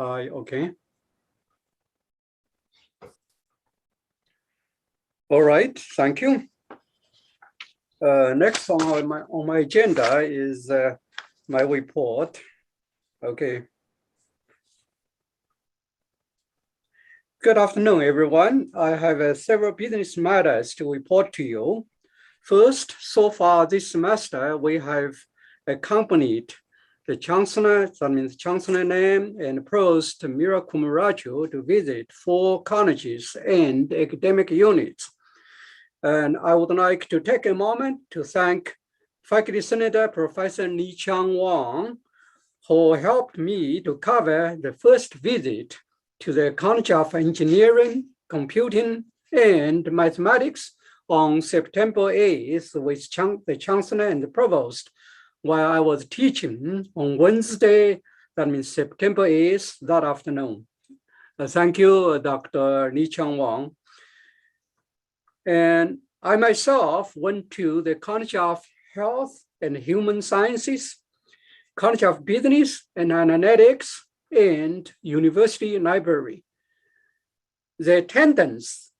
Okay. All right, thank you. Next on my agenda is my report. Okay. Good afternoon, everyone. I have several business matters to report to you. First, so far this semester, we have accompanied the Chancellor, that means Chancellor Nam and Provost Mira Kumaraju to visit 4 colleges and academic units. And I would like to take a moment to thank Faculty Senator Professor Ni Chang Wang, who helped me to cover the first visit to the College of Engineering, Computing, and Mathematics on September 8th with the Chancellor and the Provost, while I was teaching on Wednesday, that means September 8th, that afternoon. Thank you, Dr. Ni Chang Wang. And I myself went to the College of Health and Human Sciences, College of Business and Analytics, and University Library. The attendances,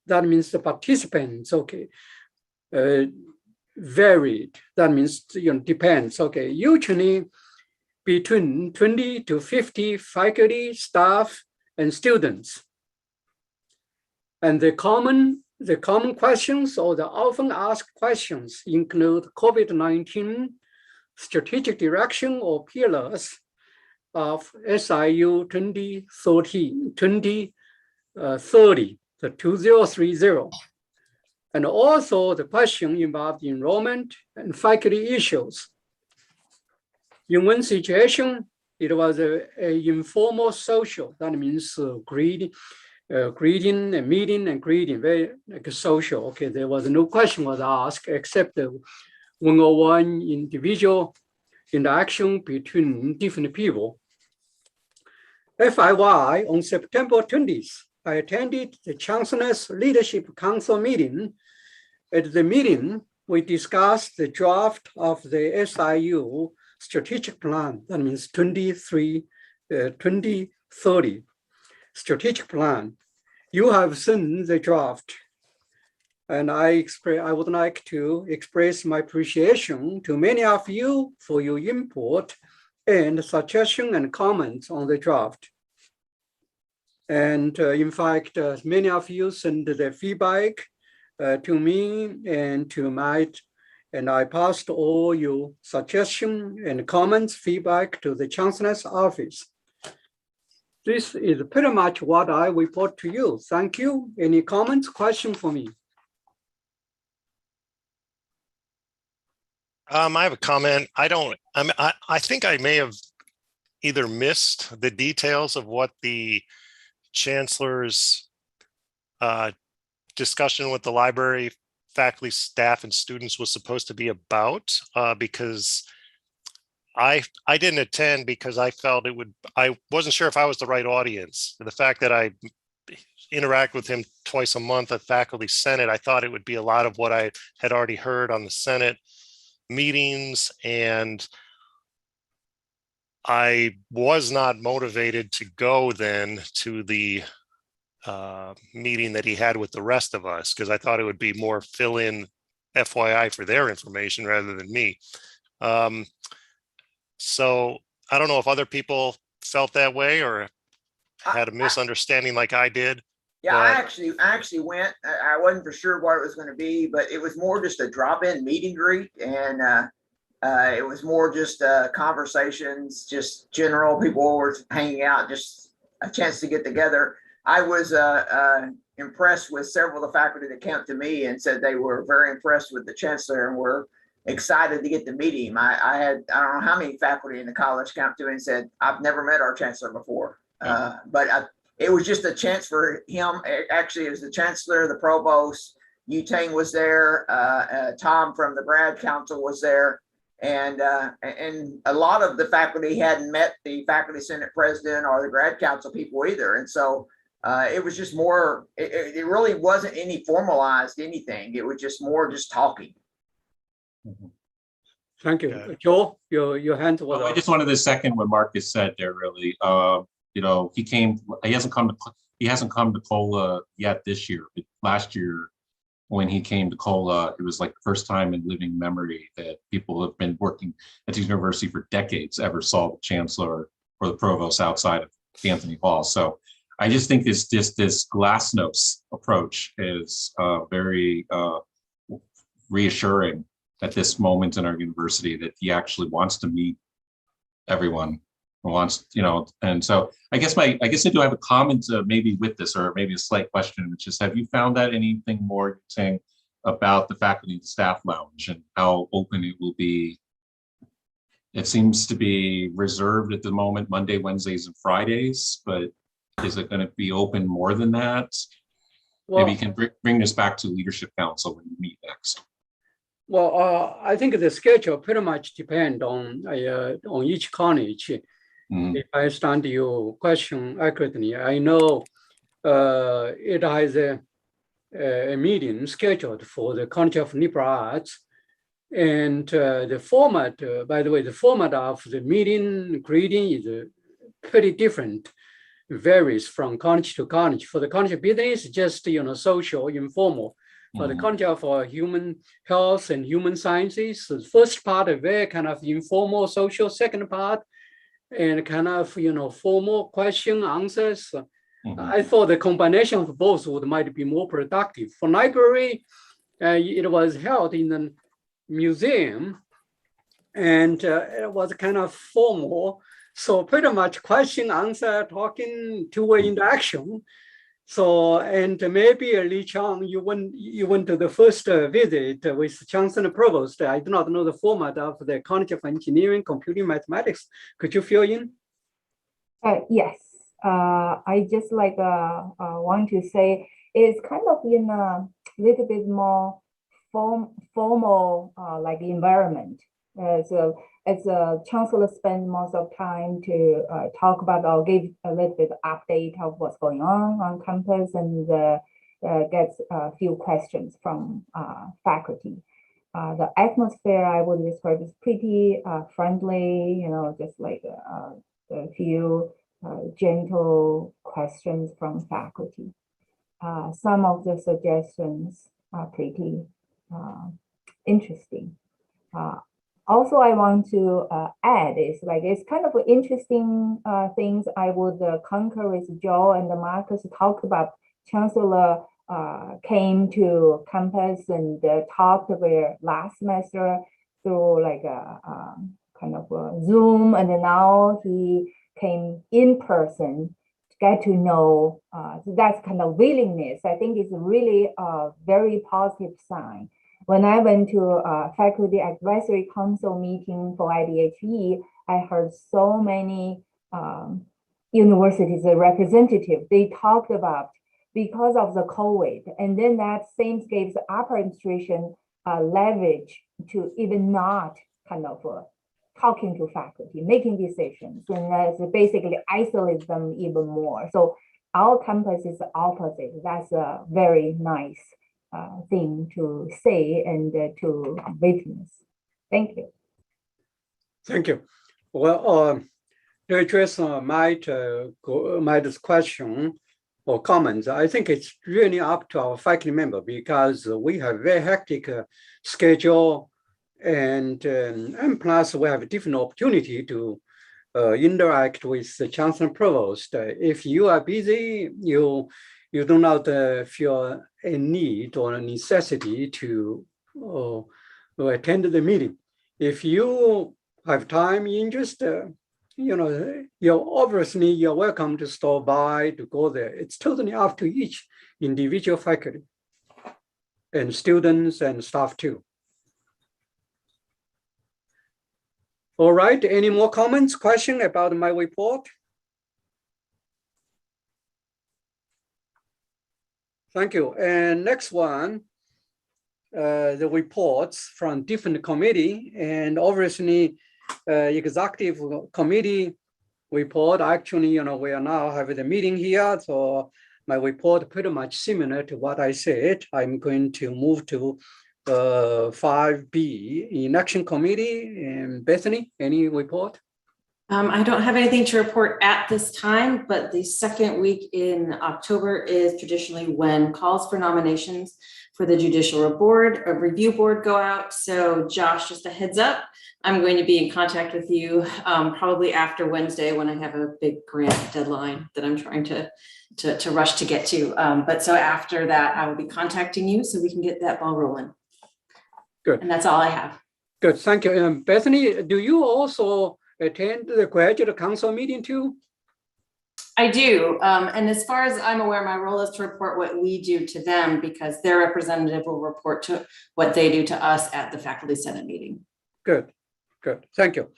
that means the participants, okay, varied. That means, depends, okay. Usually between 20 to 50 faculty, staff, and students. And the common questions or the often asked questions include COVID-19, strategic direction or pillars of SIU 2030, the 2030. And also the question involved enrollment and faculty issues. In one situation, it was an informal social, that means greeting and meeting and greeting, very like social. Okay, there was no question was asked except the one-on-one individual interaction between different people. FYI, on September 20th, I attended the Chancellor's Leadership Council meeting. At the meeting, we discussed the draft of the SIU strategic plan, that means 2030 strategic plan. You have seen the draft, and I would like to express my appreciation to many of you for your input and suggestion and comments on the draft. And in fact, many of you sent their feedback to me and to Matt, and I passed all your suggestions and comments, feedback to the Chancellor's office. This is pretty much what I report to you. Thank you. Any comments, questions for me? I have a comment. I think I may have either missed the details of what the Chancellor's discussion with the library faculty, staff, and students was supposed to be about, because I didn't attend because I felt I wasn't sure if I was the right audience. The fact that I interact with him twice a month at Faculty Senate, I thought it would be a lot of what I had already heard on the Senate meetings, and I was not motivated to go then to the meeting that he had with the rest of us, because I thought it would be more fill-in FYI for their information rather than me. So I don't know if other people felt that way or had a misunderstanding like I did. Yeah, I actually went. I wasn't for sure what it was going to be, but it was more just a drop-in meet and greet, and it was more just conversations, just general. People were hanging out, just a chance to get together. I was impressed with several of the faculty that came to me and said they were very impressed with the Chancellor and were excited to get to meet him. I don't know how many faculty in the college came to me and said, I've never met our Chancellor before. But it was just a chance for him. Actually, it was the Chancellor, the Provost, Yu-Tang was there, Tom from the Grad Council was there, and a lot of the faculty hadn't met the Faculty Senate President or the Grad Council people either. And so it was just more, it really wasn't any formalized anything. It was just more just talking. Thank you. Okay. Joe, your hand was Well, I up. just wanted to second what Marcus said there, really. You know, he hasn't come to COLA yet this year, but last year when he came to COLA, it was like the first time in living memory that people have been working at the university for decades ever saw the chancellor or the provost outside of Anthony Hall. So I just think this glasnost approach is very reassuring at this moment in our university, that he actually wants to meet everyone, wants, you know. And so I guess I do have a comment maybe with this, or maybe a slight question, which is, have you found out anything more saying about the faculty and staff lounge and how open it will be? It seems to be reserved at the moment, Monday, Wednesdays, and Fridays, but is it going to be open more than that? Well, Maybe you can bring this back to Leadership Council when you meet next. well, I think the schedule pretty much depend on each college. Mm. If I understand your question accurately, I know it has a meeting scheduled for the College of Liberal Arts. And the format, by the way, the format of the meeting greeting is pretty different. It varies from college to college. For the College of Business, just social, informal. For the College of Human Health and Human Sciences, the first part is very kind of informal, social. Second part, and kind of formal question answers. I thought the combination of both might be more productive. For library, it was held in the museum, and it was kind of formal. So pretty much question, answer, talking, two-way interaction. So, and maybe Li Chang, you went to the first visit with Chancellor Provost. I do not know the format of the College of Engineering, Computing, Mathematics. Could you fill in? Yes. I just want to say it's kind of in a little bit more formal like environment. So as a chancellor spends most of time to talk about or give a little bit update of what's going on campus, and gets a few questions from faculty. The atmosphere I would describe is pretty friendly, just like a few gentle questions from faculty. Some of the suggestions are pretty interesting. Also, I want to add is it's kind of interesting things I would concur with Joe and Marcus talked about. Chancellor came to campus and talked their last semester through kind of a Zoom, and then now he came in person to get to know. So that's kind of willingness. I think it's really a very positive sign. When I went to Faculty Advisory Council meeting for IDHE, I heard so many universities representatives. They talked about because of the COVID, and then that same gives the upper administration leverage to even not kind of talking to faculty, making decisions, and basically isolate them even more. So our campus is the opposite. That's a very nice thing to say and to witness. Thank you. Thank you. Well, to address Mike's question or comments, I think it's really up to our faculty member, because we have very hectic schedule, and plus we have a different opportunity to interact with the Chancellor Provost. If you are busy, you do not feel a need or a necessity to attend the meeting. If you have time, interest, you're welcome to stop by, to go there. It's totally up to each individual faculty and students and staff too. All right, any more comments, questions about my report? Thank you. And next one, the reports from different committee, and obviously executive committee report. Actually, we are now having the meeting here, so my report pretty much similar to what I said. I'm going to move to 5B, election committee, and Bethany, any report? I don't have anything to report at this time, but the second week in October is traditionally when calls for nominations for the judicial board or review board go out. So Josh, just a heads up, I'm going to be in contact with you probably after Wednesday when I have a big grant deadline that I'm trying to rush to get to. But so after that, I will be contacting you so we can get that ball rolling. Good. And that's all I have. Good, thank you. Bethany, do you also attend the graduate council meeting too? I do. And as far as I'm aware, my role is to report what we do to them because their representative will report to what they do to us at the faculty senate meeting. Good, good, thank you.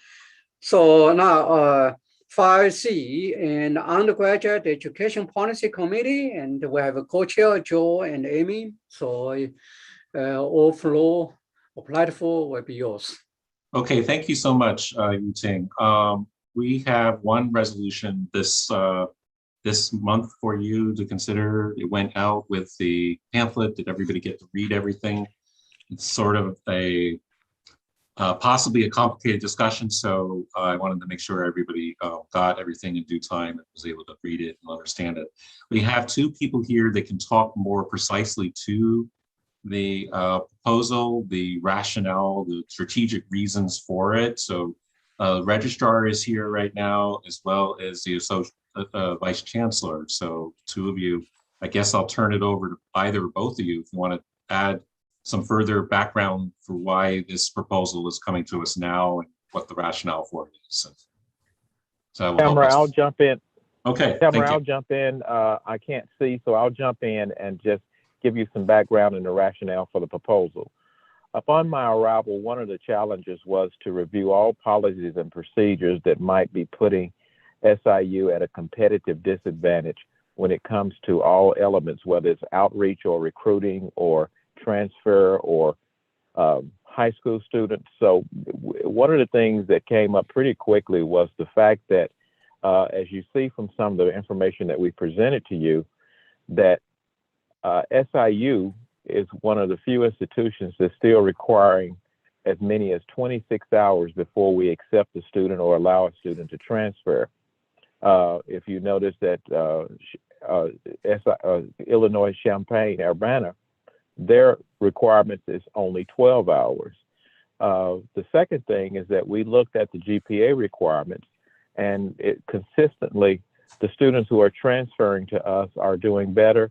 So now 5C and undergraduate education policy committee, and we have a co-chair, Joe and Amy. So all floor or platform will be yours. Okay, thank you so much, Yu-Ting. We have one resolution this month for you to consider. It went out with the pamphlet. Did everybody get to read everything? It's sort of a possibly a complicated discussion, so I wanted to make sure everybody got everything in due time and was able to read it and understand it. We have two people here that can talk more precisely to the proposal, the rationale, the strategic reasons for it. So registrar is here right now, as well as the vice chancellor. So two of you, I guess I'll turn it over to either or both of you if you want to add some further background for why this proposal is coming to us now and what the rationale for it is. So Tamara, I'll jump in. Okay, Tamara, I'll jump in. I can't see, so I'll jump in and just give you some background and the rationale for the proposal. Upon my arrival, one of the challenges was to review all policies and procedures that might be putting SIU at a competitive disadvantage when it comes to all elements, whether it's outreach or recruiting or transfer or high school students. So one of the things that came up pretty quickly was the fact that, as you see from some of the information that we presented to you, that SIU is one of the few institutions that's still requiring as many as 26 hours before we accept a student or allow a student to transfer. If you notice that Illinois Champaign-Urbana, their requirements is only 12 hours. The second thing is that we looked at the GPA requirements, and consistently, the students who are transferring to us are doing better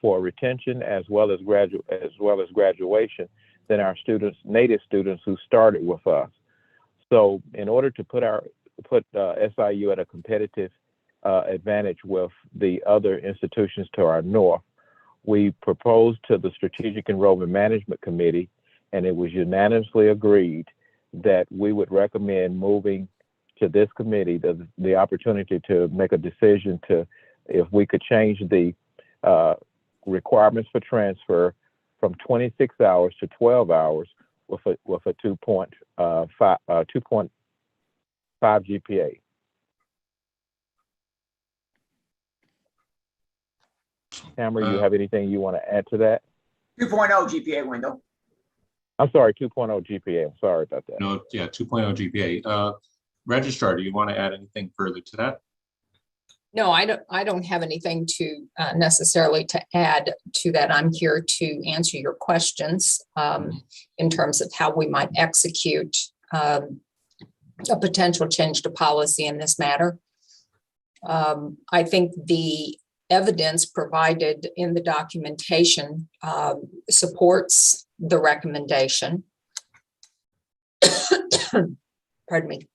for retention as well as graduation than our students, native students who started with us. So in order to put SIU at a competitive advantage with the other institutions to our north, we proposed to the Strategic Enrollment Management Committee, and it was unanimously agreed that we would recommend moving to this committee the opportunity to make a decision to if we could change the requirements for transfer from 26 hours to 12 hours with a 2.5 GPA. Tamara, you have anything you want to add to that? 2.0 GPA window. I'm sorry, 2.0 GPA. I'm sorry about that. No, yeah, 2.0 GPA. Registrar, do you want to add anything further to that? No, I don't have anything to necessarily to add to that. I'm here to answer your questions in terms of how we might execute a potential change to policy in this matter. I think the evidence provided in the documentation supports the recommendation. Pardon me.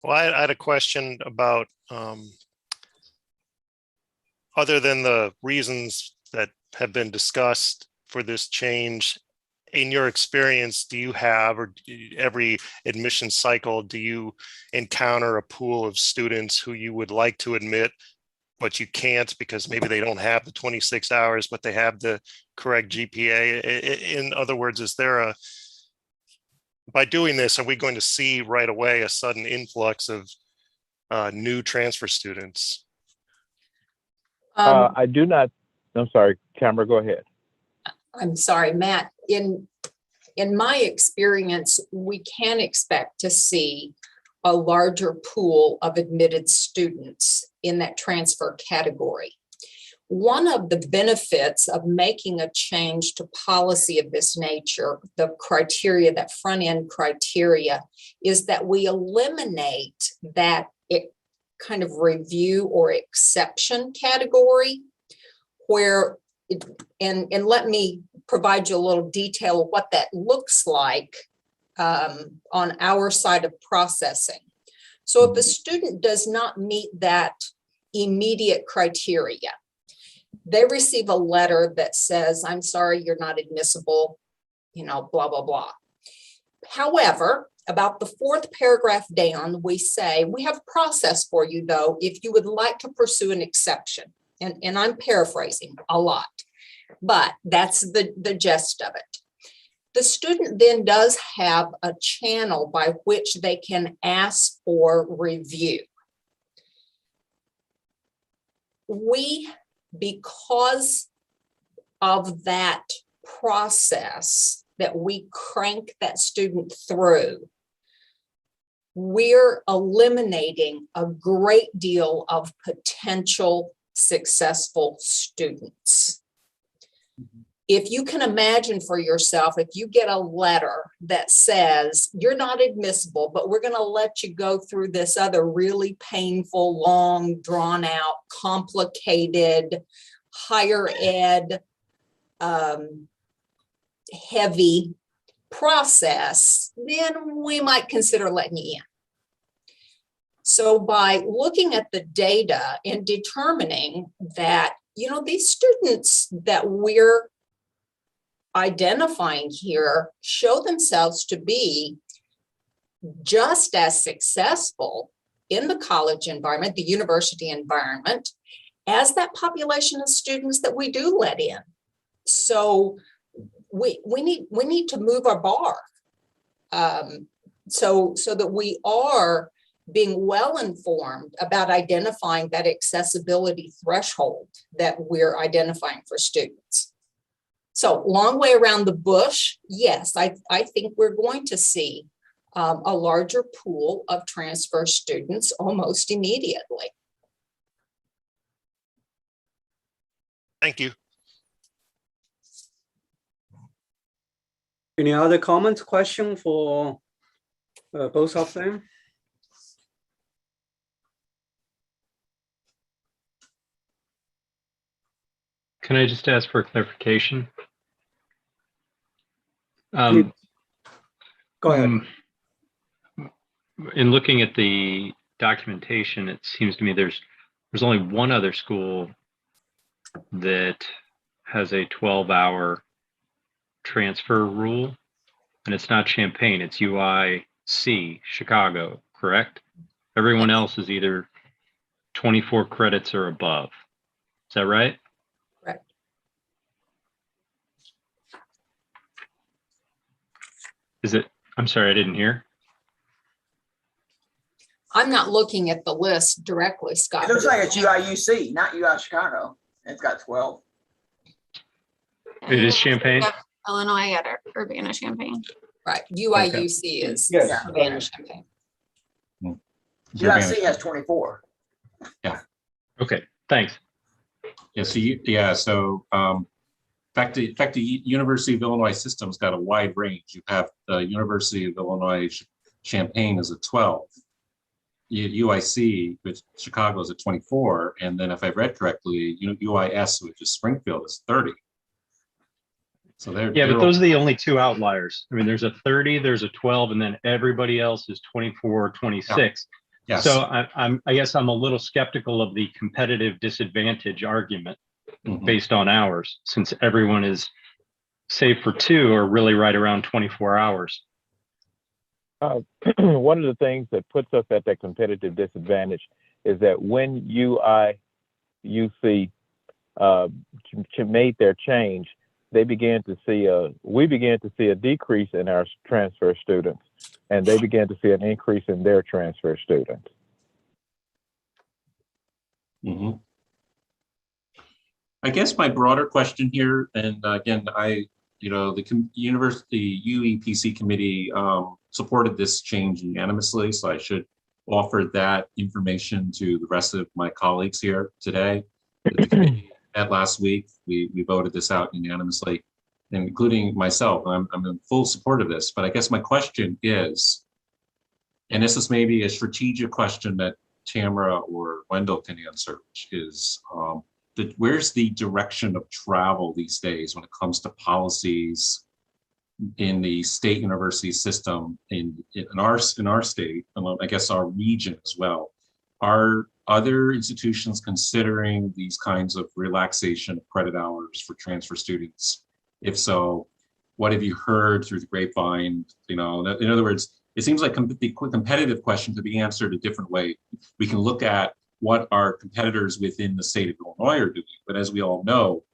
Well, I had a question about, other than the reasons that have been discussed for this change, in your experience, do you have, or every admission cycle, do you encounter a pool of students who you would like to admit, but you can't because maybe they don't have the 26 hours, but they have the correct GPA? In other words, is there by doing this, are we going to see right away a sudden influx of new transfer students? I do not. I'm sorry, Tamara, go ahead. I'm sorry, Matt, in my experience, we can expect to see a larger pool of admitted students in that transfer category. One of the benefits of making a change to policy of this nature, the criteria, that front end criteria, is that we eliminate that kind of review or exception category where, and let me provide you a little detail of what that looks like on our side of processing. So if a student does not meet that immediate criteria, they receive a letter that says, I'm sorry, you're not admissible, blah, blah, blah. However, about the fourth paragraph down, we say, we have a process for you, though, if you would like to pursue an exception. And I'm paraphrasing a lot, but that's the gist of it. The student then does have a channel by which they can ask for review. Because of that process that we crank that student through, we're eliminating a great deal of potential successful students. If you can imagine for yourself, if you get a letter that says you're not admissible, but we're going to let you go through this other really painful, long, drawn out, complicated, higher ed, heavy process, then we might consider letting you in. So by looking at the data and determining that, these students that we're identifying here show themselves to be just as successful in the college environment, the university environment, as that population of students that we do let in. So we need to move our bar so that we are being well informed about identifying that accessibility threshold that we're identifying for students. So long way around the bush, yes, I think we're going to see a larger pool of transfer students almost immediately. Thank you. Any other comments, question for both of them? Can I just ask for clarification? Go ahead. In looking at the documentation, it seems to me there's only one other school that has a 12-hour transfer rule, and it's not Champaign, it's UIC, Chicago, correct? Everyone else is either 24 credits or above. Is that right? Correct. Is it? I'm sorry, I didn't hear. I'm not looking at the list directly, Scott. It looks like it's UIUC, not UI Chicago. It's got 12. It is Champaign? Illinois at Urbana-Champaign. Right, UIUC is Yes. Urbana-Champaign. UIC has 24. Okay, thanks. So in fact, the University of Illinois system's got a wide range. You have the University of Illinois Champaign is a 12. UIC, which Chicago is at 24, and then if I've read correctly, UIS, which is Springfield, is 30. So but those are the only two outliers. I mean, there's a 30, there's a 12, and then everybody else is 24, 26. Yeah. Yes. So I guess I'm a little skeptical of the competitive disadvantage argument based on hours, since everyone is, save for two, are really right around 24 hours. One of the things that puts us at that competitive disadvantage is that when UIUC made their change, we began to see a decrease in our transfer students, and they began to see an increase in their transfer students. I guess my broader question here, and again, the university UEPC committee supported this change unanimously, so I should offer that information to the rest of my colleagues here today. The committee met last week. We voted this out unanimously, including myself. I'm in full support of this, but I guess my question is, and this is maybe a strategic question that Tamara or Wendell can answer, which is, where's the direction of travel these days when it comes to policies in the state university system in our state, and I guess our region as well? Are other institutions considering these kinds of relaxation of credit hours for transfer students? If so, what have you heard through the grapevine? In other words, it seems like the competitive question to be answered a different way. We can look at what our competitors within the state of Illinois are doing, but as we all know,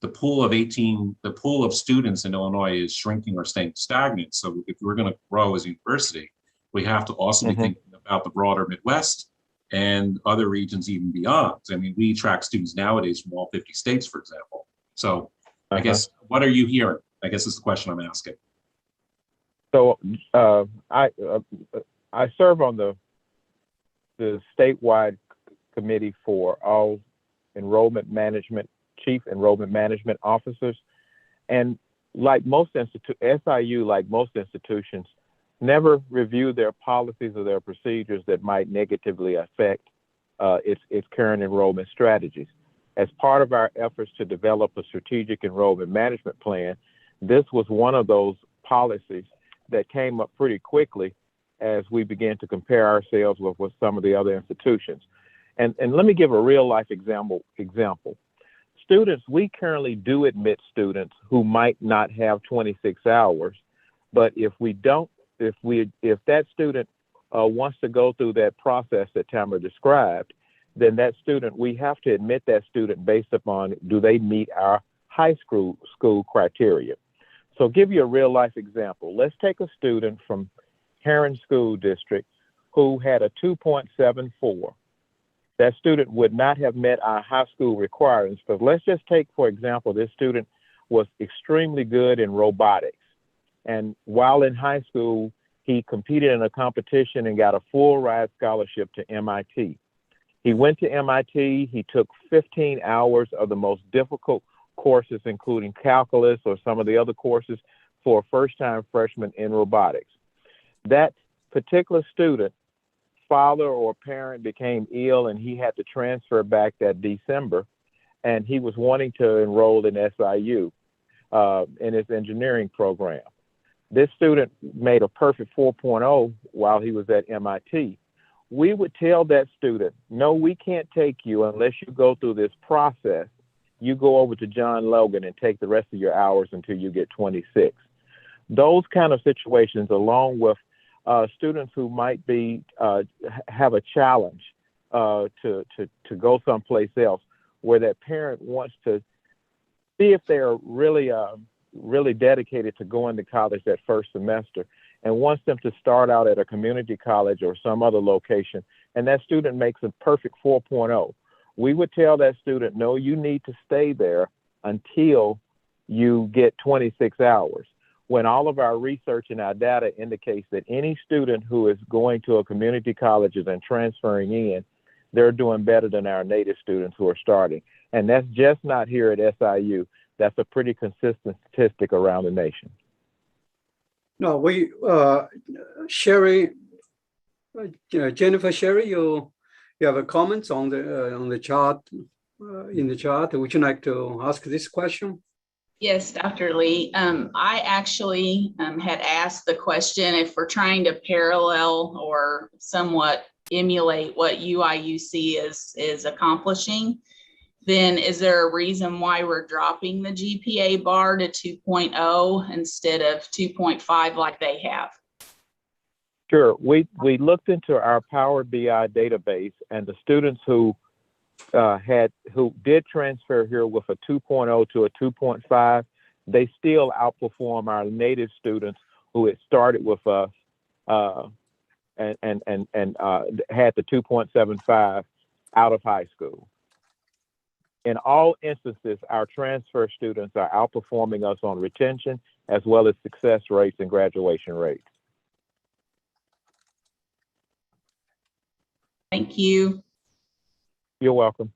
the pool of students in Illinois is shrinking or staying stagnant. So if we're going to grow as a university, we have to also be thinking about the broader Midwest and other regions even beyond. I mean, we track students nowadays from all 50 states, for example. So I guess, what are you hearing? I guess is the question I'm asking. So I serve on the statewide committee for all chief enrollment management officers. And like most SIU, like most institutions, never review their policies or their procedures that might negatively affect its current enrollment strategies. As part of our efforts to develop a strategic enrollment management plan, this was one of those policies that came up pretty quickly as we began to compare ourselves with some of the other institutions. And let me give a real life example. Students, we currently do admit students who might not have 26 hours, but if that student wants to go through that process that Tamara described, then that student, we have to admit that student based upon, do they meet our high school criteria? So give you a real life example. Let's take a student from Heron School District who had a 2.74. That student would not have met our high school requirements, but let's just take, for example, this student was extremely good in robotics. And while in high school, he competed in a competition and got a full ride scholarship to MIT. He went to MIT, he took 15 hours of the most difficult courses, including calculus or some of the other courses, for a first-time freshman in robotics. That particular student, father or parent became ill and he had to transfer back that December, and he was wanting to enroll in SIU in his engineering program. This student made a perfect 4.0 while he was at MIT. We would tell that student, no, we can't take you unless you go through this process. You go over to John Logan and take the rest of your hours until you get 26. Those kind of situations, along with students who might be have a challenge to go someplace else, where that parent wants to see if they're really dedicated to going to college that first semester, and wants them to start out at a community college or some other location, and that student makes a perfect 4.0. We would tell that student, no, you need to stay there until you get 26 hours. When all of our research and our data indicates that any student who is going to a community college and transferring in, they're doing better than our native students who are starting. And that's just not here at SIU. That's a pretty consistent statistic around the nation. No, Sherry, Jennifer, Sherry, you have a comments on the chart, in the chart. Would you like to ask this question? Yes, Dr. Lee. I actually had asked the question, if we're trying to parallel or somewhat emulate what UIUC is accomplishing, then is there a reason why we're dropping the GPA bar to 2.0 instead of 2.5 like they have? Sure. We looked into our Power BI database, and the students who did transfer here with a 2.0 to a 2.5, they still outperform our native students who had started with us and had the 2.75 out of high school. In all instances, our transfer students are outperforming us on retention as well as success rates and graduation rates. Thank you. You're welcome.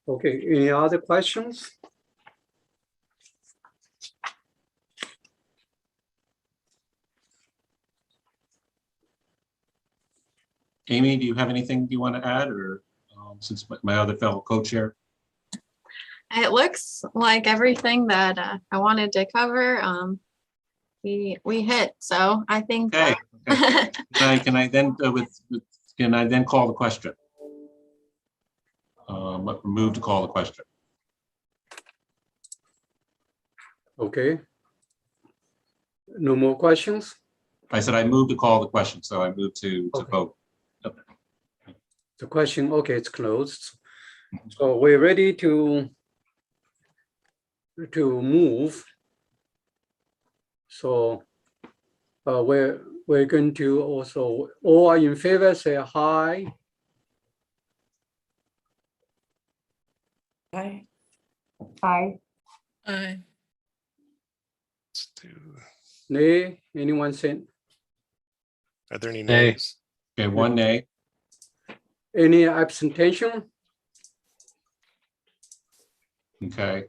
Okay, any other questions? Amy, do you have anything you want to add, or since my other fellow co-chair? It looks like everything that I wanted to cover, we hit. So I think. Okay. Can I then can I then call the question? Move to call the question. Okay. No more questions? I said I moved to call the question, so I moved to Okay. vote. The question, okay, it's closed. So we're ready to move. So we're going to also, all are in favor, say aye. Aye. Let's do, Nay, anyone say, are there any Nay. nays? Okay, one nay. any abstention? Okay,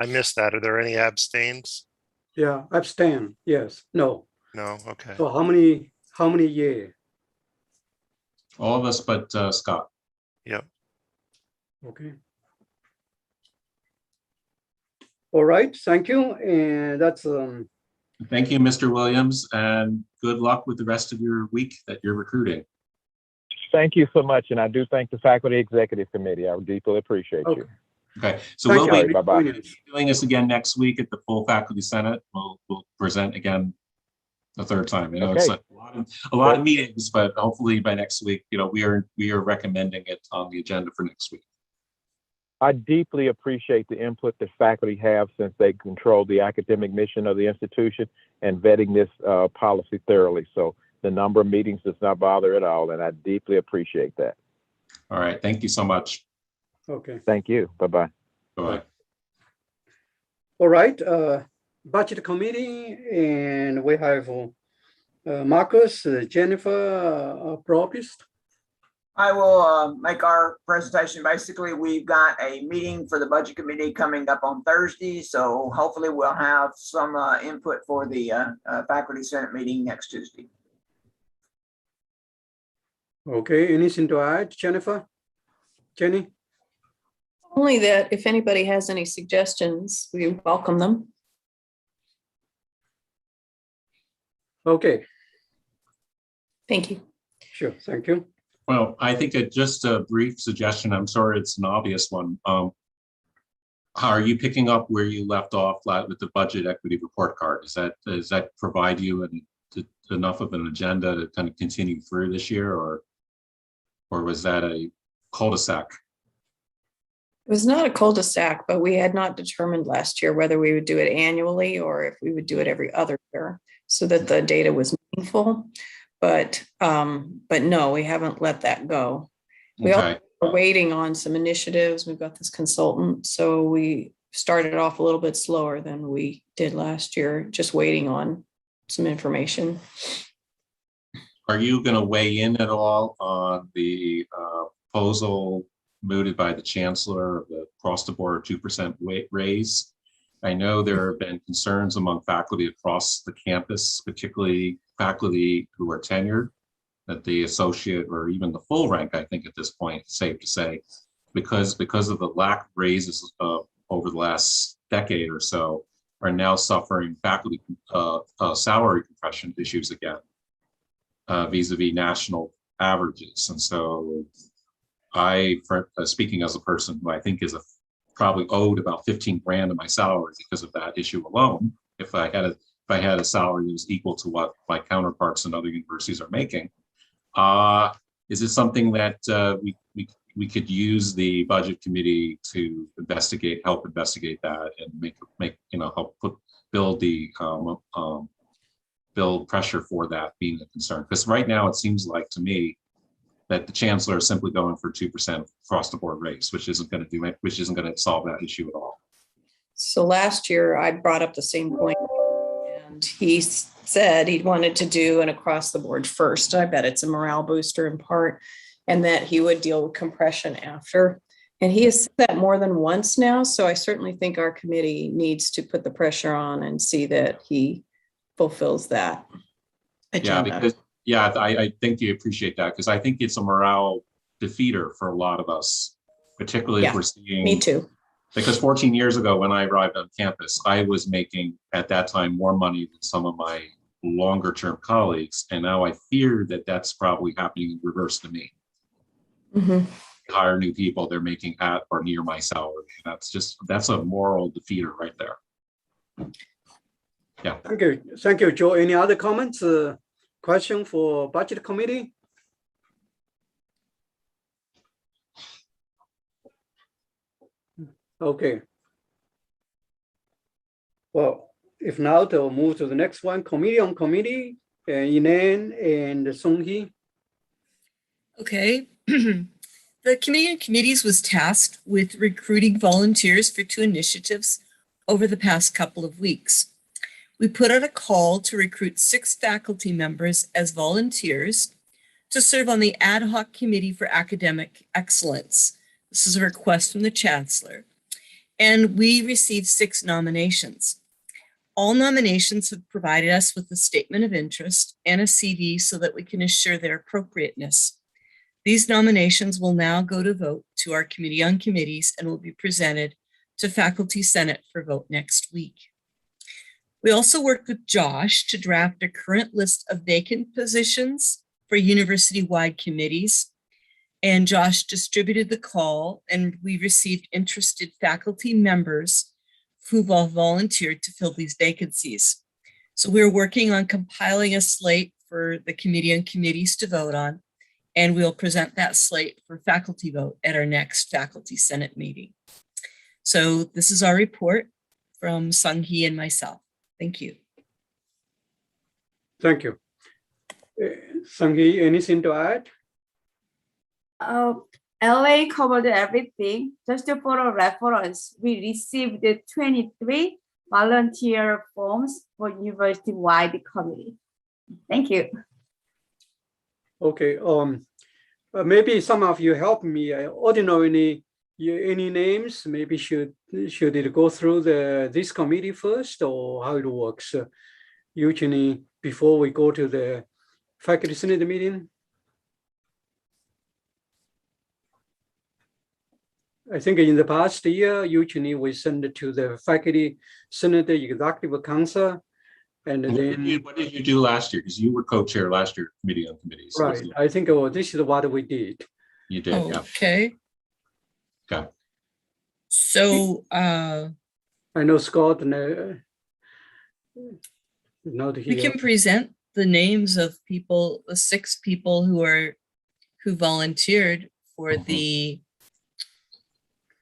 I missed that. Are there any abstains? Yeah, abstain, yes, no. No, okay. So how many yeah? all of us but Scott. Yep. Okay. All right, thank you. And that's, Thank you, Mr. Williams, and good luck with the rest of your week that you're recruiting. Thank you so much. And I do thank the Faculty Executive Committee. I deeply appreciate okay. you. Okay, so Thank we'll you. be Bye-bye. doing this again next week at the full Faculty Senate. We'll present again the third time. You know, it's Okay. a lot of meetings, but hopefully by next week, you know, we are recommending it on the agenda for next week. I deeply appreciate the input the faculty have since they control the academic mission of the institution and vetting this policy thoroughly. So the number of meetings does not bother at all, and I deeply appreciate that. All right, thank you so much. Okay. Thank you. Bye-bye. Bye-bye. All right, budget committee, and we have Marcus, Jennifer, Propist. I will make our presentation. Basically, we've got a meeting for the budget committee coming up on Thursday. So hopefully we'll have some input for the faculty senate meeting next Tuesday. Okay, anything to add, Jennifer? Jenny? Only that if anybody has any suggestions, we welcome them. Okay, Thank you. sure, thank you. Well, I think just a brief suggestion. I'm sorry, it's an obvious one. Are you picking up where you left off with the budget equity report card? Does that provide you enough of an agenda to kind of continue through this year, or was that a cul-de-sac? It was not a cul-de-sac, but we had not determined last year whether we would do it annually or if we would do it every other year so that the data was meaningful. But no, we haven't let that go. We Okay. are waiting on some initiatives. We've got this consultant, so we started off a little bit slower than we did last year, just waiting on some information. Are you going to weigh in at all on the proposal mooted by the chancellor of the across the board 2% raise? I know there have been concerns among faculty across the campus, particularly faculty who are tenured, that the associate or even the full rank, I think at this point, it's safe to say, because of the lack of raises over the last decade or so, are now suffering faculty salary compression issues again, vis-a-vis national averages. And so speaking as a person who I think is probably owed about 15 grand of my salary because of that issue alone, if I had a salary that was equal to what my counterparts in other universities are making, is it something that we could use the budget committee to help investigate that and help build pressure for that being a concern? Because right now it seems like to me that the chancellor is simply going for 2% across the board raise, which isn't going to do it, which isn't going to solve that issue at all. So last year I brought up the same point and he said he wanted to do an across the board first. I bet it's a morale booster in part, and that he would deal with compression after. And he has said that more than once now. So I certainly think our committee needs to put the pressure on and see that he fulfills that agenda. Yeah, because I think you appreciate that, because I think it's a morale defeater for a lot of us, particularly if we're seeing. Me too. Because 14 years ago, when I arrived on campus, I was making at that time more money than some of my longer term colleagues. And now I fear that that's probably happening in reverse to me. Mhm. Hire new people, they're making at or near my salary. That's a moral defeater right there. Yeah. Thank you, Joe. Any other comments? Question for budget committee? Okay. Well, if not, we'll move to the next one. Committee on committee, Inan and Song-hee. Okay. The Committee on Committees was tasked with recruiting volunteers for 2 initiatives over the past couple of weeks. We put out a call to recruit 6 faculty members as volunteers to serve on the Ad Hoc Committee for Academic Excellence. This is a request from the Chancellor. And we received 6 nominations. All nominations have provided us with a statement of interest and a CV so that we can assure their appropriateness. These nominations will now go to vote to our Committee on Committees and will be presented to Faculty Senate for vote next week. We also worked with Josh to draft a current list of vacant positions for university-wide committees. And Josh distributed the call, and we received interested faculty members who've all volunteered to fill these vacancies. So we're working on compiling a slate for the Committee on Committees to vote on, and we'll present that slate for faculty vote at our next Faculty Senate meeting. So this is our report from Sung-hee and myself. Thank you. Thank you. Sung-hee, anything to add? LA covered everything. Just for a reference, we received 23 volunteer forms for university-wide committee. Thank you. Okay. Maybe some of you help me. Ordinarily, any names? Maybe should it go through this committee first, or how it works? Usually, before we go to the Faculty Senate meeting. I think in the past year, usually we send it to the Faculty Senate Executive Council. And then what did you do last year? Because you were co-chair last year, Committee on Committees. Right. I think this is what we did. You did, yeah. Okay. Okay. So I know Scott not here. we can present the names of people, the 6 people who volunteered for the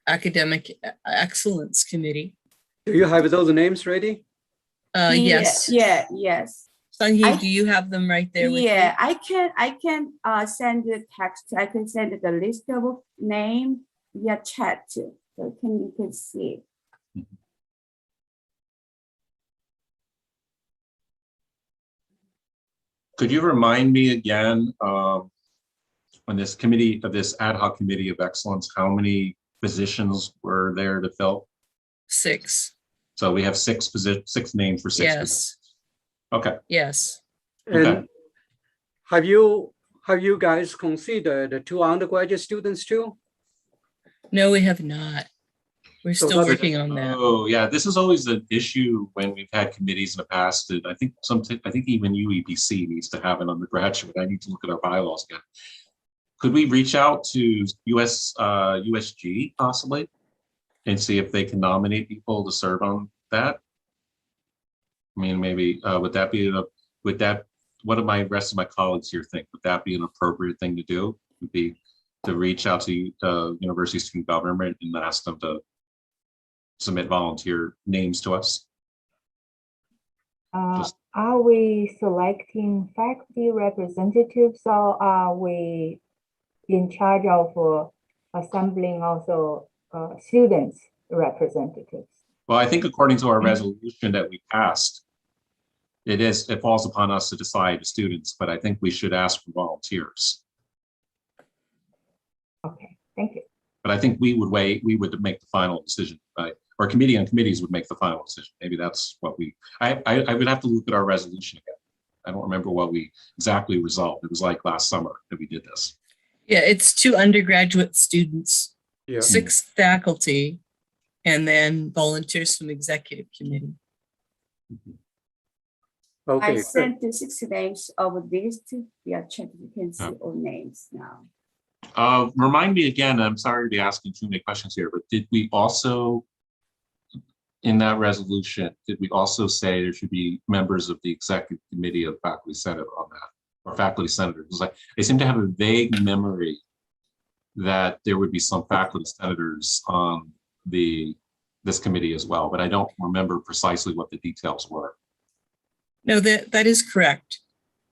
Academic Excellence Committee. Do you have those names ready? Yes. Yes. Sung-hee, do you have them right there with you? Yeah, I can send the text. I can send the list of name via chat too. So you can see. Could you remind me again on this committee, of this ad hoc committee of excellence, how many positions were there to fill? 6. So we have 6 names for 6 Yes. positions. Okay. Yes. And Okay. have you guys considered the 2 undergraduate students too? No, we have not. We're So still that's- working on that. Oh, yeah, this is always an issue when we've had committees in the past. That I think even UEPC needs to have an undergraduate. I need to look at our bylaws again. Could we reach out to USG possibly and see if they can nominate people to serve on that? I mean, maybe what do my rest of my colleagues here think? Would that be an appropriate thing to do? Would be to reach out to University Student Government and ask them to submit volunteer names to us? Are we selecting faculty representatives, or are we in charge of assembling also students representatives. Well, I think according to our resolution that we passed, it falls upon us to decide the students, but I think we should ask for volunteers. Okay, thank you. But I think we would make the final decision, right? Or committee on committees would make the final decision. Maybe that's what I would have to look at our resolution again. I don't remember what we exactly resolved. It was like last summer that we did this. Yeah, it's 2 undergraduate students, Yeah. 6 faculty, and then volunteers from executive committee. I Okay, good. sent the 6 names of these two. Yeah, check, you can see all names now. Remind me again, I'm sorry to be asking too many questions here, but did we also, in that resolution, did we also say there should be members of the executive committee of faculty senate on that, or faculty senators? It's like, I seem to have a vague memory that there would be some faculty senators on this committee as well, but I don't remember precisely what the details were. No, that is correct.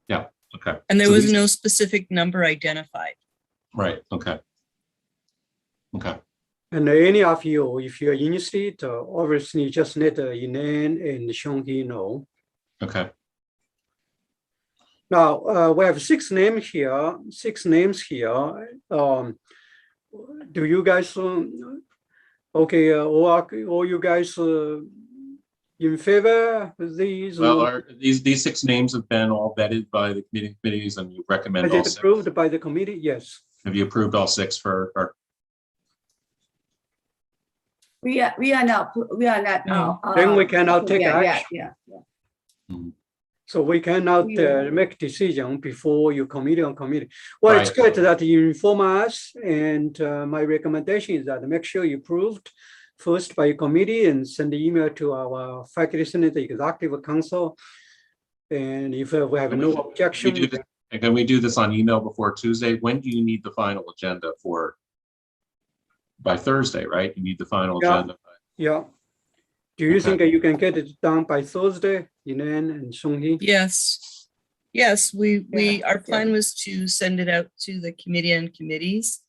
Yeah, okay. And there So was these- no specific number identified. Right, okay. Okay, And any of you, if you're interested, obviously just let Elaine and Xiongyi know. okay. Now, we have 6 names here, 6 names here. Do you guys, okay, all you guys in favor of these? Well, these 6 names have been all vetted by the committees and you recommend Is all it 6? approved by the committee? Yes. Have you approved all 6 for our? We are not. No. Then we cannot take yeah, action. Yeah. So we cannot Yeah. make decision before you committee on committee. Well, it's good that you inform us, and my recommendation is that make sure you approved first by committee and send the email to our faculty senate executive council. And if we have no objection, And can we do this on email before Tuesday? When do you need the final agenda for? By Thursday, right? You need the final Yeah. agenda. yeah. Do you Okay. think that you can get it done by Thursday, Elaine and Xiongyi? Yes. Yes, our plan was to send it out to the committee and committees.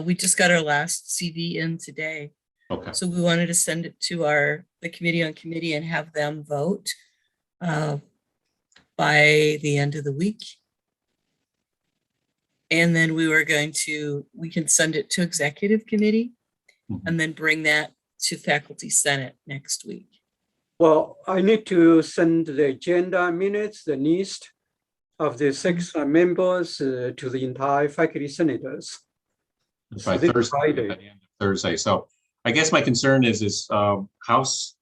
We just got our last CV in today. Okay, So we wanted to send it to the committee on committee and have them vote by the end of the week. And then we can send it to executive committee and then bring that to faculty senate next week. Well, I need to send the agenda minutes, the list of the 6 members to the entire faculty senators. by this Thursday, Friday. by the end of Thursday. So I guess my concern is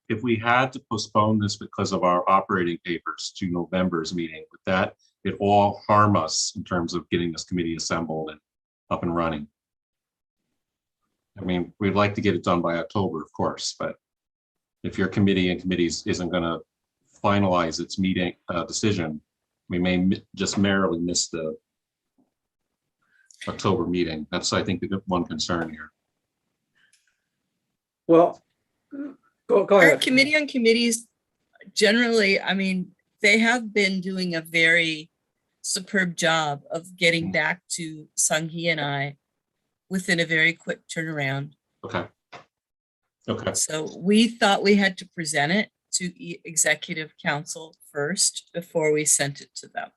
if we had to postpone this because of our operating papers to November's meeting, would that it all harm us in terms of getting this committee assembled and up and running? I mean, we'd like to get it done by October, of course, but if your committee and committees isn't going to finalize its meeting decision, we may just merely miss the October meeting. That's, I think, the one concern here. Well, go Our ahead. committee on committees, generally, I mean, they have been doing a very superb job of getting back to Sung-hee and I within a very quick turnaround. Okay. Okay. So we thought we had to present it to executive council first before we sent it to them.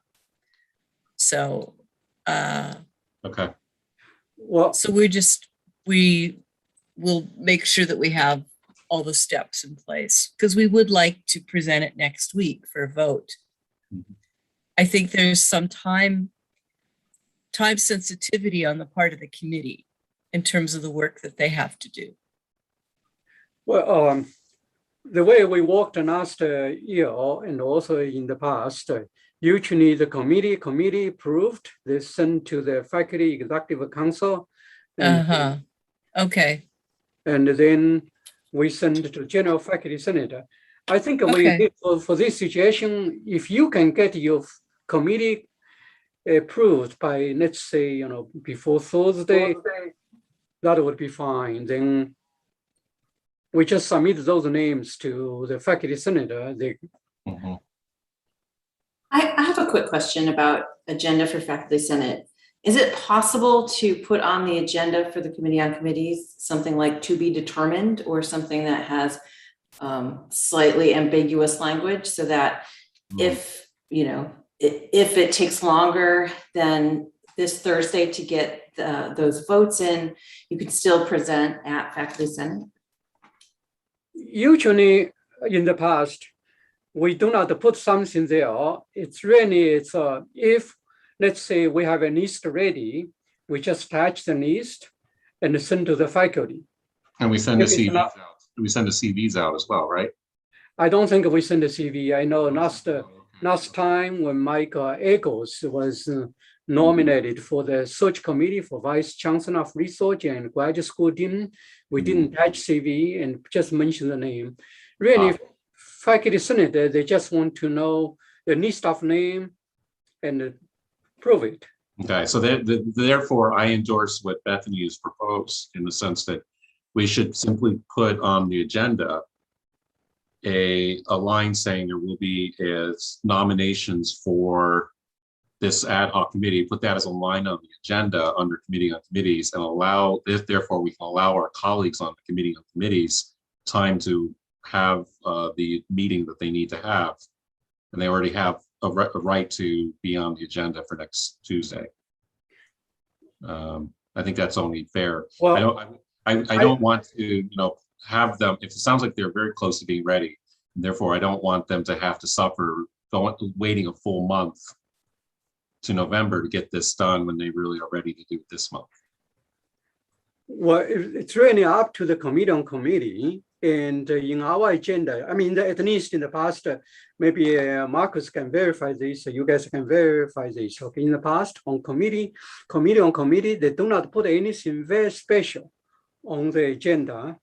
So, Okay. Well, so we will make sure that we have all the steps in place because we would like to present it next week for a vote. I think there's some time sensitivity on the part of the committee in terms of the work that they have to do. well, the way we worked last year and also in the past, usually the committee approved, they sent to the faculty executive council. And, Okay. and then we send it to general faculty senator. I think Okay. we for this situation, if you can get your committee approved by, let's say, before Thursday, that would be fine. Then we just submit those names to the faculty senator. I have a quick question about agenda for faculty senate. Is it possible to put on the agenda for the Committee on Committees, something like to be determined or something that has slightly ambiguous language so that if, if it takes longer than this Thursday to get those votes in, you can still present at Faculty Senate? Usually in the past, we do not put something there. It's if, let's say we have a list ready, we just attach the list and send to the faculty. And we send the If it's CVs not- out. We send the CVs out as well, right? I don't think we send a CV. I know last time when Mike Eggles was nominated for the search committee for Vice Chancellor of Research and Graduate School Dean, we didn't attach CV and just mention the name. Really, Faculty Senate, they just want to know the list of name and prove it. Okay, so therefore I endorse what Bethany has proposed in the sense that we should simply put on the agenda a line saying there will be nominations for this ad hoc committee, put that as a line on the agenda under Committee on Committees, and therefore we can allow our colleagues on the Committee on Committees time to have the meeting that they need to have. And they already have a right to be on the agenda for next Tuesday. I think that's only fair. Well, I don't want to, have them, if it sounds like they're very close to being ready, and therefore I don't want them to have to suffer waiting a full month to November to get this done when they really are ready to do it this month. Well, it's really up to the Committee on Committee. And in our agenda, I mean, at least in the past, maybe Marcus can verify this, you guys can verify this. Okay, in the past on Committee on Committee, they do not put anything very special on the agenda.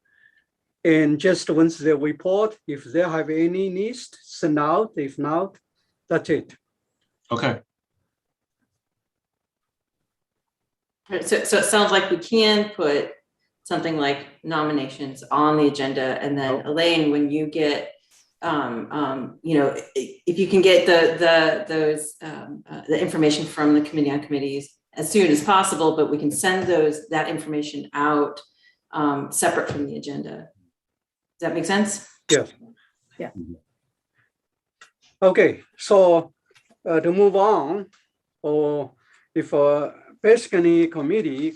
And just once they report, if they have any list, send out. If not, that's it. Okay. So it sounds like we can put something like nominations on the agenda, and then Elaine, when you get, if you can get the information from the Committee on Committees as soon as possible, but we can send that information out separate from the agenda. Does that make sense? Yes. Yeah. Okay, so to move on, or if basically committee,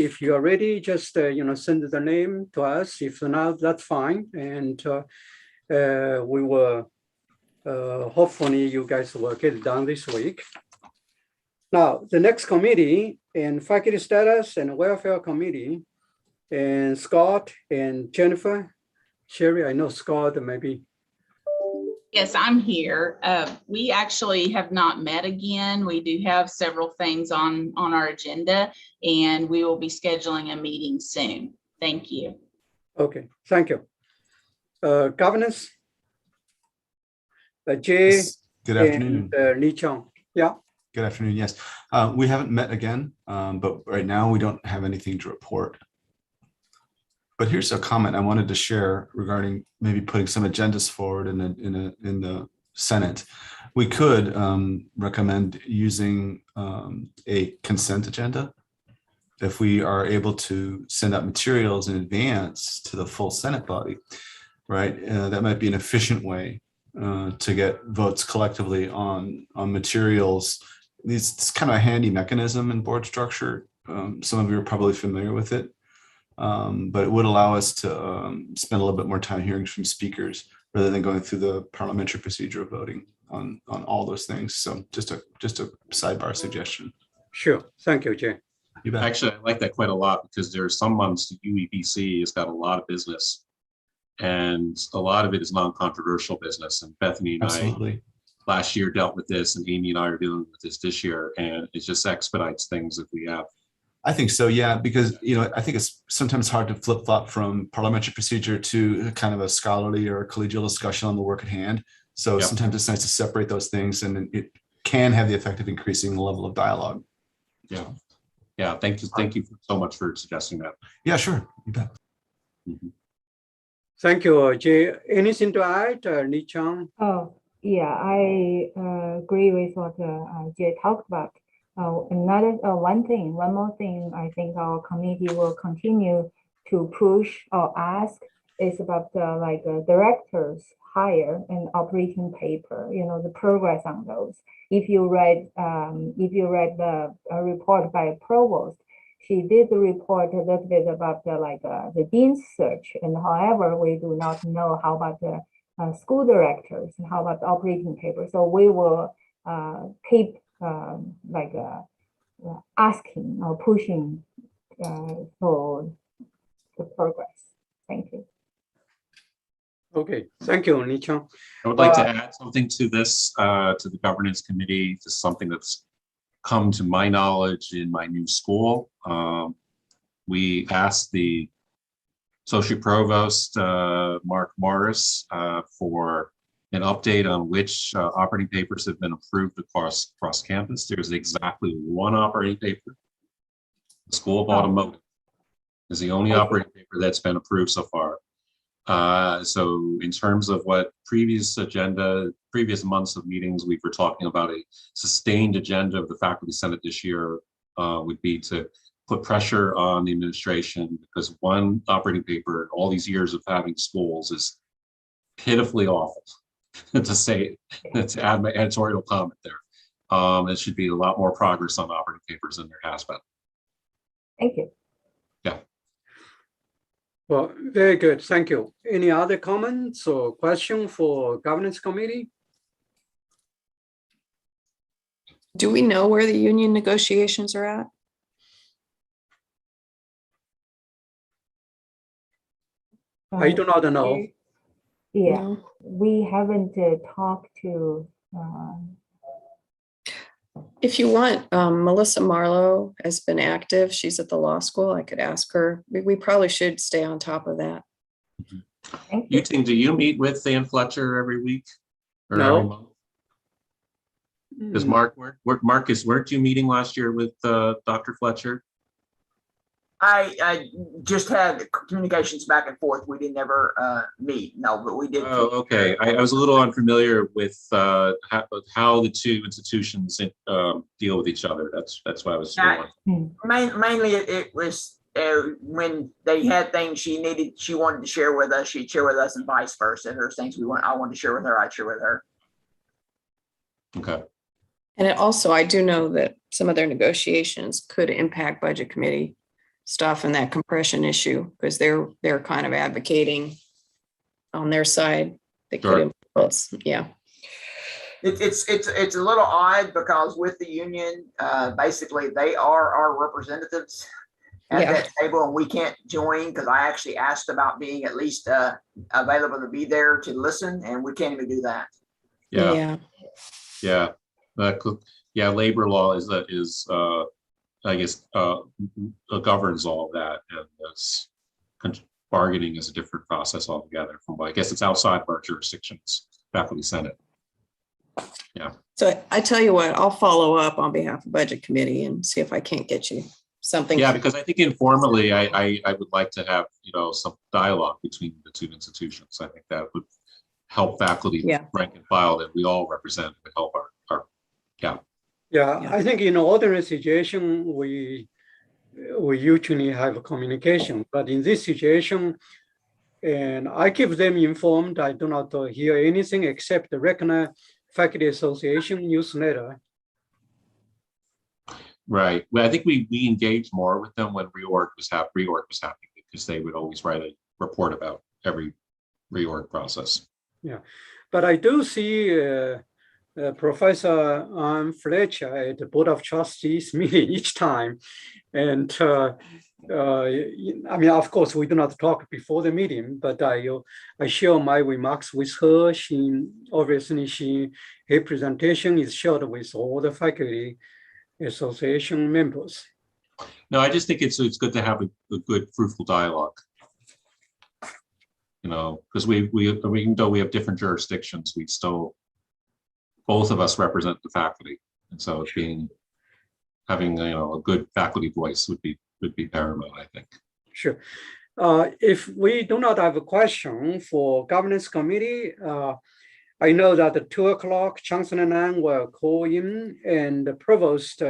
if you are ready, just send the name to us. If not, that's fine, and we will hopefully you guys will get it done this week. Now, the next committee and Faculty Status and Welfare Committee, and Scott and Jennifer. Sherry, I know Scott maybe. Yes, I'm here. We actually have not met again. We do have several things on our agenda, and we will be scheduling a meeting soon. Thank you. Okay, thank you. Governance. Jay. Yes. Good afternoon. And Li Chang. Yeah. Good afternoon. Yes, we haven't met again, but right now we don't have anything to report. But here's a comment I wanted to share regarding maybe putting some agendas forward in the Senate. We could recommend using a consent agenda. If we are able to send out materials in advance to the full Senate body, right? That might be an efficient way to get votes collectively on materials. It's kind of a handy mechanism in board structure. Some of you are probably familiar with it. But it would allow us to spend a little bit more time hearing from speakers rather than going through the parliamentary procedure of voting on all those things. So just a sidebar suggestion. Sure. Thank you, Jay. You bet. Actually, I like that quite a lot because there are some months the UEPC has got a lot of business and a lot of it is non-controversial business. And Bethany and Absolutely. I last year dealt with this, and Amy and I are dealing with this year, and it just expedites things if we have. I think so, yeah, because I think it's sometimes hard to flip-flop from parliamentary procedure to kind of a scholarly or collegial discussion on the work at hand. So Yep. sometimes it's nice to separate those things, and it can have the effect of increasing the level of dialogue. Yeah. Yeah. Thank you so much for suggesting that. Yeah, sure. You bet. Thank you, Jay. Anything to add, Li Chang? Oh, yeah, I agree with what Jay talked about. One more thing, I think our committee will continue to push or ask is about the directors hire and operating paper, the progress on those. If you read the report by provost, she did report a little bit about the dean's search, and however, we do not know how about the school directors and how about the operating paper. So we will keep asking or pushing for the progress. Thank you. Okay, thank you, Nichang. I would like to add something to this, to the governance committee, just something that's come to my knowledge in my new school. We asked the Associate Provost, Mark Morris, for an update on which operating papers have been approved across campus. There's exactly one operating paper. The School of Automotive is the only operating paper that's been approved so far. So in terms of what previous months of meetings, we were talking about a sustained agenda of the Faculty Senate this year would be to put pressure on the administration, because one operating paper in all these years of having schools is pitifully awful. to add my editorial comment there. It should be a lot more progress on operating papers than there has been. Thank you. Yeah. Well, very good. Thank you. Any other comments or question for governance committee? Do we know where the union negotiations are at? I do not know. Yeah, No. we haven't talked to. If you want, Melissa Marlowe has been active. She's at the law school. I could ask her. We probably should stay on top of that. You think, do you meet with Dan Fletcher every week? Or No. every month? Does Mark work? Marcus, weren't you meeting last year with Dr. Fletcher? I just had communications back and forth. We didn't ever meet. No, but we did. Oh, okay. I was a little unfamiliar with how the two institutions deal with each other. That's why I was. Mainly, it was when they had things she wanted to share with us, she'd share with us, and vice versa. There's things I wanted to share with her, I'd share with her. Okay. And I do know that some of their negotiations could impact budget committee stuff and that compression issue, because they're kind of advocating on their side. They could influence, yeah. It's a little odd because with the union, basically they are our representatives at that table, and we can't join because I actually asked about being at least available to be there to listen, and we can't even do that. Yeah. Labor law is I guess governs all of that, and bargaining is a different process altogether. I guess it's outside of our jurisdictions, Faculty Senate. Yeah. So I tell you what, I'll follow up on behalf of Budget Committee and see if I can't get you something. Yeah, because I think informally, I would like to have some dialogue between the two institutions. I think that would help faculty rank and file that we all represent, to help our I think in ordinary situation, we usually have communication, but in this situation, and I keep them informed, I do not hear anything except the regular Faculty Association newsletter. Right. Well, I think we engaged more with them when reorg was happening, because they would always write a report about every reorg process. Yeah, but I do see Professor Fletcher at the Board of Trustees meeting each time. And I mean, of course, we do not talk before the meeting, but I share my remarks with her. Her presentation is shared with all the Faculty Association members. No, I just think it's good to have a good, fruitful dialogue. Because even though we have different jurisdictions, we still, both of us represent the faculty, and so having a good faculty voice would be paramount, I think. Sure. If we do not have a question for governance committee, I know that at 2 o'clock, Chancellor Nan will call in, and the provost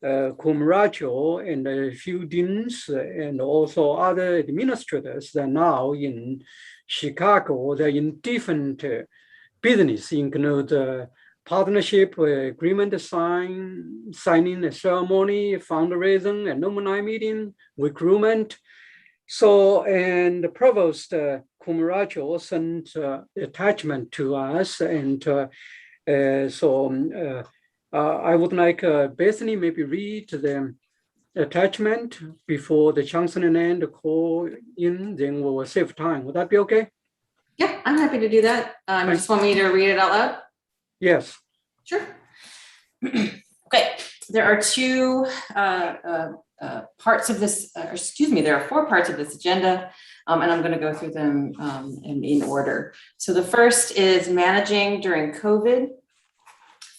Cumaracho and a few deans and also other administrators that are now in Chicago. They're in different business, include partnership agreement signing a ceremony, fundraising, alumni meeting, recruitment. So, and the Provost Cumaracho sent attachment to us, and I would like Bethany maybe read the attachment before the Johnson and Ann call in, then we will save time. Would that be okay? Yeah, I'm happy to do that. You just want me to read it out loud? Yes. Sure. Okay, there are two parts of this, there are 4 parts of this agenda, and I'm going to go through them in order. So the first is managing during COVID,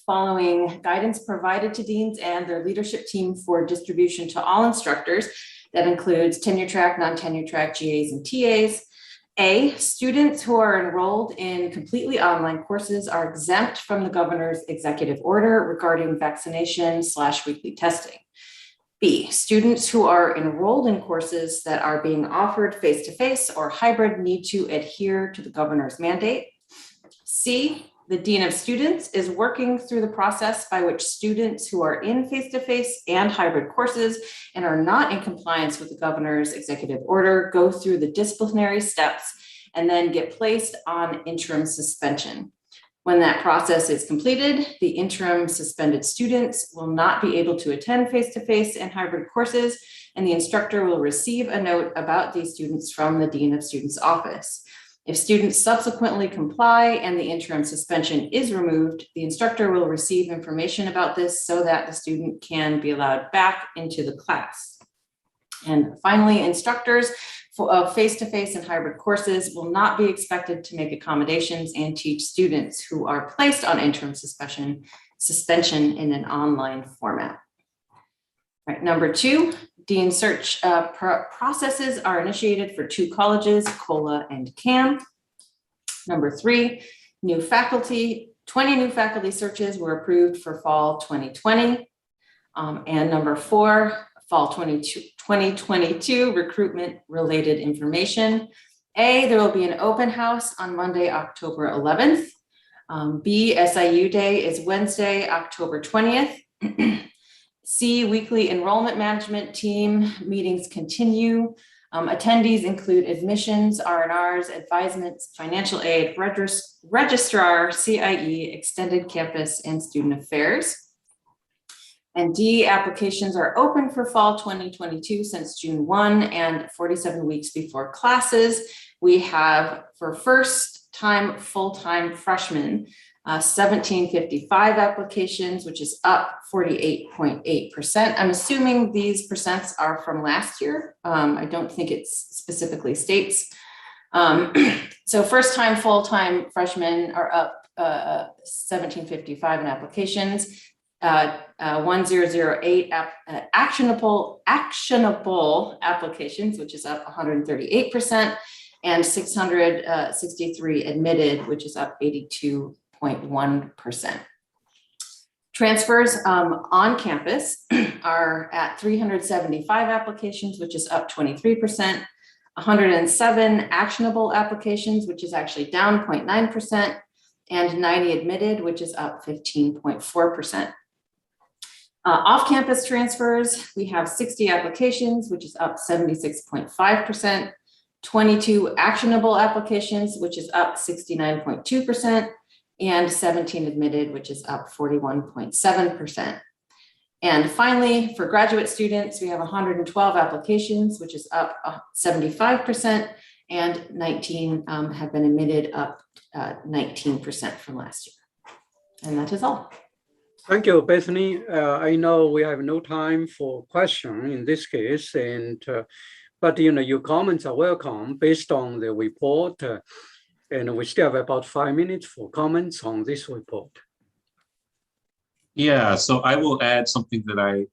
following guidance provided to deans and their leadership team for distribution to all instructors. That includes tenure track, non-tenure track, GAs, and TAs. A, students who are enrolled in completely online courses are exempt from the governor's executive order regarding vaccination/weekly testing. B, students who are enrolled in courses that are being offered face-to-face or hybrid need to adhere to the governor's mandate. C, the Dean of Students is working through the process by which students who are in face-to-face and hybrid courses and are not in compliance with the governor's executive order go through the disciplinary steps and then get placed on interim suspension. When that process is completed, the interim suspended students will not be able to attend face-to-face and hybrid courses, and the instructor will receive a note about these students from the Dean of Students office. If students subsequently comply and the interim suspension is removed, the instructor will receive information about this so that the student can be allowed back into the class. And finally, instructors of face-to-face and hybrid courses will not be expected to make accommodations and teach students who are placed on interim suspension in an online format. All right, number 2, Dean search processes are initiated for 2 colleges, COLA and CAM. Number 3, 20 new faculty searches were approved for fall 2020. And number 4, fall 2022 recruitment related information. A, there will be an open house on Monday, October 11th. B, SIU Day is Wednesday, October 20th. C, weekly enrollment management team meetings continue. Attendees include admissions, R&Rs, advisements, financial aid, registrar, CIE, extended campus, and student affairs. And D, applications are open for fall 2022 since June 1 and 47 weeks before classes. We have for first-time full-time freshmen 1755 applications, which is up 48.8%. I'm assuming these percents are from last year. I don't think it specifically states. So first-time full-time freshmen are up 1755 in applications. 1008 actionable applications, which is up 138%, and 663 admitted, which is up 82.1%. Transfers on campus are at 375 applications, which is up 23%, 107 actionable applications, which is actually down 0.9%, and 90 admitted, which is up 15.4%. Off-campus transfers, we have 60 applications, which is up 76.5%, 22 actionable applications, which is up 69.2%, and 17 admitted, which is up 41.7%. And finally, for graduate students, we have 112 applications, which is up 75%, and 19 have been admitted, up 19% from last year. And that is all. Thank you, Bethany. I know we have no time for question in this case, and but your comments are welcome based on the report, and we still have about 5 minutes for comments on this report. Yeah, so I will add something that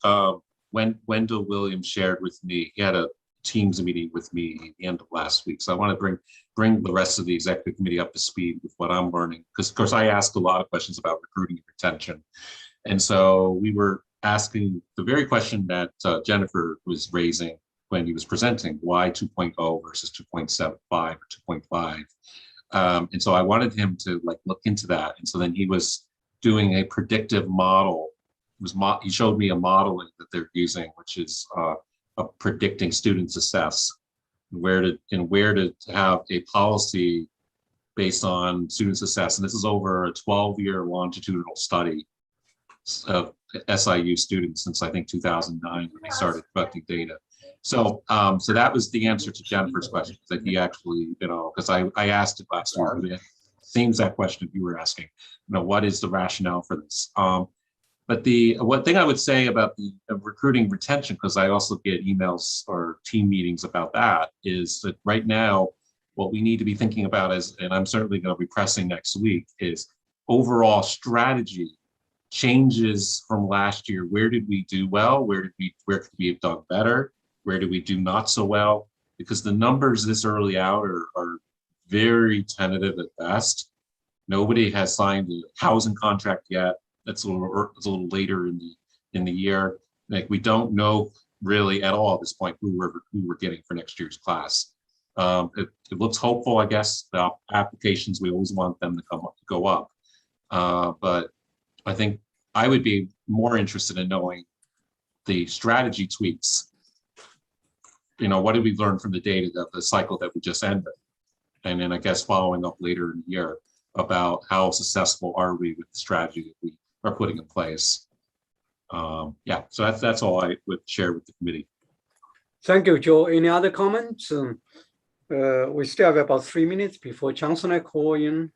Wendell Williams shared with me. He had a Teams meeting with me at the end of last week. So I want to bring the rest of the executive committee up to speed with what I'm learning. Because of course I asked a lot of questions about recruiting and retention. And so we were asking the very question that Jennifer was raising when he was presenting, why 2.0 versus 2.75 or 2.5. And so I wanted him to like look into that. And so then he was doing a predictive model. He showed me a modeling that they're using, which is predicting student success, where to have a policy based on student success. And this is over a 12-year longitudinal study of SIU students since I think 2009 when they started collecting data. So so that was the answer to Jennifer's question, that he actually, because I asked it last week, it seems that question you were asking, what is the rationale for this? But the one thing I would say about the recruiting retention, because I also get emails or team meetings about that, is that right now, what we need to be thinking about is, and I'm certainly going to be pressing next week, is overall strategy changes from last year. Where did we do well? Where could we have done better? Where did we do not so well? Because the numbers this early out are very tentative at best. Nobody has signed a housing contract yet. That's a little later in the year. Like, we don't know really at all at this point who we're getting for next year's class. It looks hopeful, I guess. The applications, we always want them to go up. But I think I would be more interested in knowing the strategy tweaks. What did we learn from the data of the cycle that we just ended? And then I guess following up later in the year about how successful are we with the strategy that we are putting in place. Yeah, so that's all I would share with the committee. Thank you, Joe. Any other comments? We still have about 3 minutes before Chancellor call in.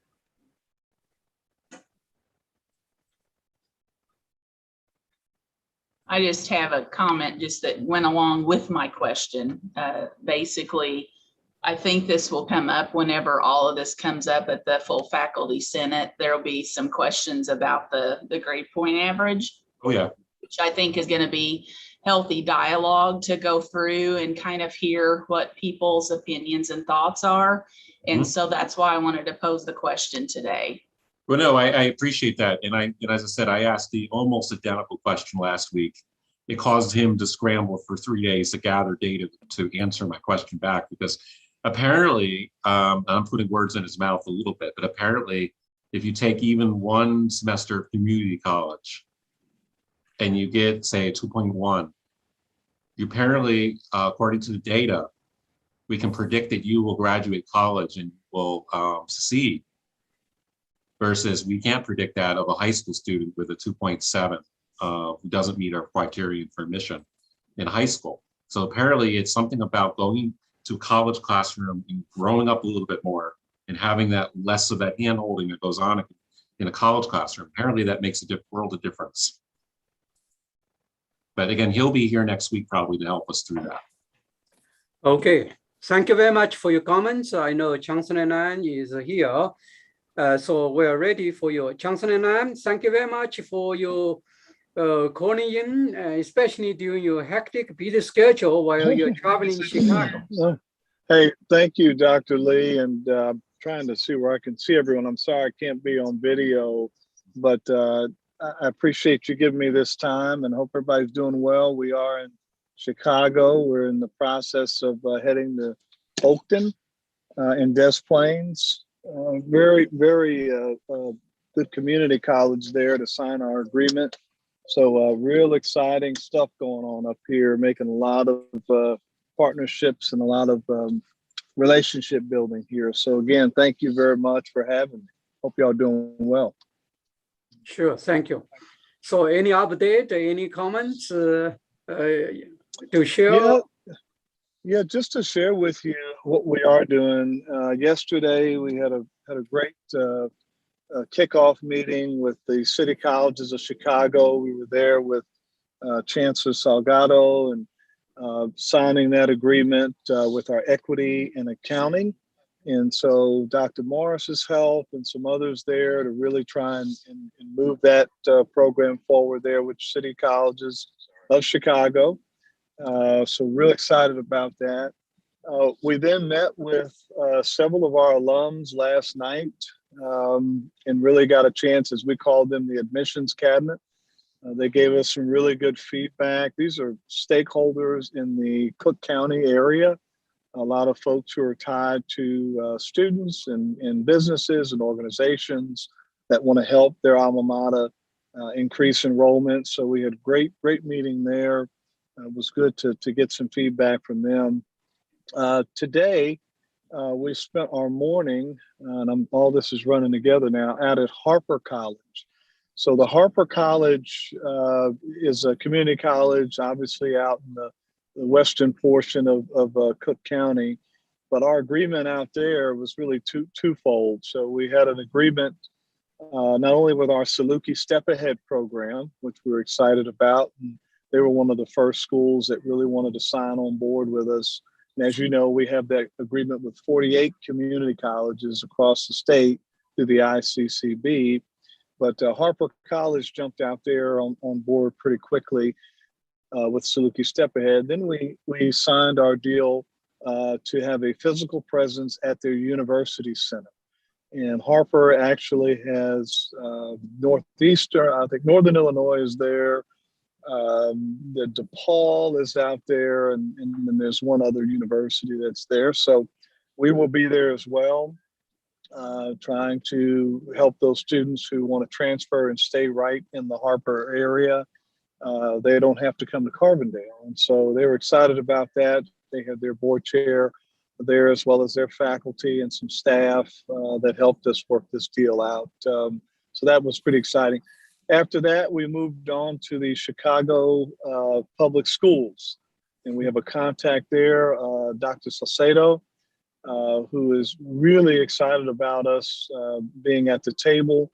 I just have a comment just that went along with my question. Basically, I think this will come up whenever all of this comes up at the full faculty senate. There'll be some questions about the grade point average. Oh yeah. Which I think is going to be healthy dialogue to go through and kind of hear what people's opinions and thoughts are. And so that's why I wanted to pose the question today. Well, no, I appreciate that. And as I said, I asked the almost identical question last week. It caused him to scramble for 3 days to gather data to answer my question back, because apparently, I'm putting words in his mouth a little bit, but apparently if you take even one semester of community college and you get, say, a 2.1, you apparently, according to the data, we can predict that you will graduate college and will succeed, versus we can't predict that of a high school student with a 2.7 who doesn't meet our criterion for admission in high school. So apparently it's something about going to a college classroom and growing up a little bit more and having that less of that hand holding that goes on in a college classroom. Apparently that makes a world of difference. But again, he'll be here next week probably to help us through that. Okay, thank you very much for your comments. I know Chancellor Nan is here. So we're ready for you. Chancellor Nan, thank you very much for your calling in, especially during your hectic busy schedule while you're traveling in Chicago. Hey, thank you, Dr. Lee, and trying to see where I can see everyone. I'm sorry I can't be on video, but I appreciate you giving me this time and hope everybody's doing well. We are in Chicago. We're in the process of heading to Oakton in Des Plaines. Very, very good community college there to sign our agreement. So real exciting stuff going on up here, making a lot of partnerships and a lot of relationship building here. So again, thank you very much for having me. Hope y'all doing well. Sure, thank you. So any update, any comments to share? Yeah, just to share with you what we are doing. Yesterday, we had a great kickoff meeting with the City Colleges of Chicago. We were there with Chancellor Salgado and signing that agreement with our equity and accounting. And so Dr. Morris's help and some others there to really try and move that program forward there with City Colleges of Chicago. So real excited about that. We then met with several of our alums last night and really got a chance, as we called them, the admissions cabinet, They gave us some really good feedback. These are stakeholders in the Cook County area, a lot of folks who are tied to students and businesses and organizations that want to help their alma mater increase enrollment. So we had great meeting there. It was good to get some feedback from them. Today, we spent our morning, and all this is running together now, out at Harper College. So the Harper College is a community college, obviously out in the western portion of Cook County. But our agreement out there was really twofold. So we had an agreement not only with our Saluki Step Ahead program, which we were excited about. And they were one of the first schools that really wanted to sign on board with us. And as you know, we have that agreement with 48 community colleges across the state through the ICCB. But Harper College jumped out there on board pretty quickly with Saluki Step Ahead. Then we signed our deal to have a physical presence at their university center. And Harper actually has northeastern, I think Northern Illinois is there. The DePaul is out there, and then there's one other university that's there. So we will be there as well, trying to help those students who want to transfer and stay right in the Harper area. They don't have to come to Carbondale. And so they were excited about that. They had their board chair there, as well as their faculty and some staff that helped us work this deal out. So that was pretty exciting. After that, we moved on to the Chicago Public Schools. And we have a contact there, Dr. Salcedo, who is really excited about us being at the table.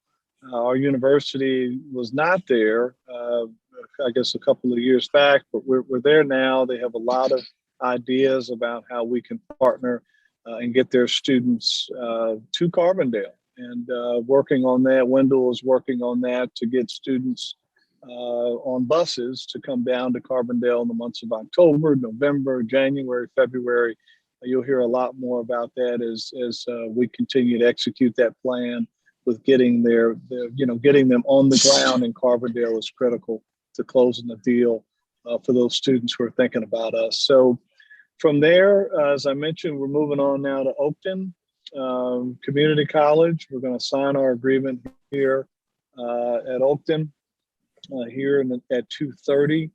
Our university was not there, I guess a couple of years back, but we're there now. They have a lot of ideas about how we can partner and get their students to Carbondale. And working on that, Wendell is working on that to get students on buses to come down to Carbondale in the months of October, November, January, February. You'll hear a lot more about that as we continue to execute that plan. With getting getting them on the ground in Carbondale is critical to closing the deal for those students who are thinking about us. So from there, as I mentioned, we're moving on now to Oakton Community College. We're going to sign our agreement here at Oakton here at 2:30.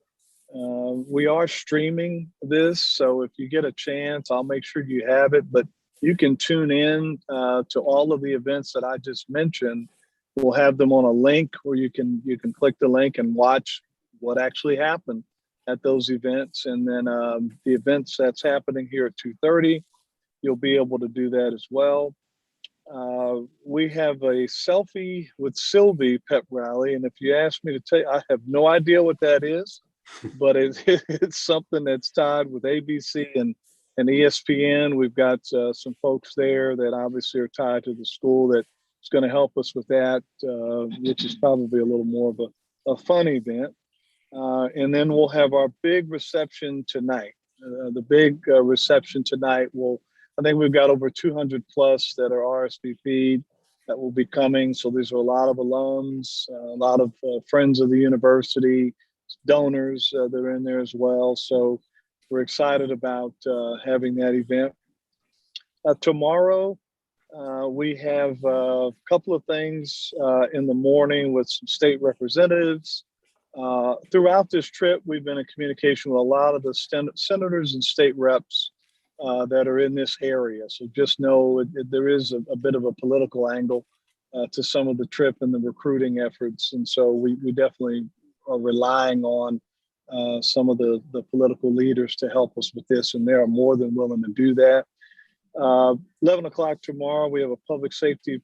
We are streaming this, so if you get a chance, I'll make sure you have it, but you can tune in to all of the events that I just mentioned. We'll have them on a link where you can click the link and watch what actually happened at those events. And then the events that's happening here at 2:30, you'll be able to do that as well. We have a Selfie with Sylvie pep rally. And if you ask me to tell you, I have no idea what that is, but it's something that's tied with ABC and ESPN. We've got some folks there that obviously are tied to the school that is going to help us with that, which is probably a little more of a fun event. And then we'll have our big reception tonight. The big reception tonight I think we've got over 200 plus that are RSVP'd that will be coming. So these are a lot of alums, a lot of friends of the university, donors that are in there as well. So we're excited about having that event. Tomorrow, we have a couple of things in the morning with some state representatives. Throughout this trip, we've been in communication with a lot of the senators and state reps that are in this area. So just know there is a bit of a political angle to some of the trip and the recruiting efforts. And so we definitely are relying on some of the political leaders to help us with this, and they are more than willing to do that. 11 o'clock tomorrow, we have a public safety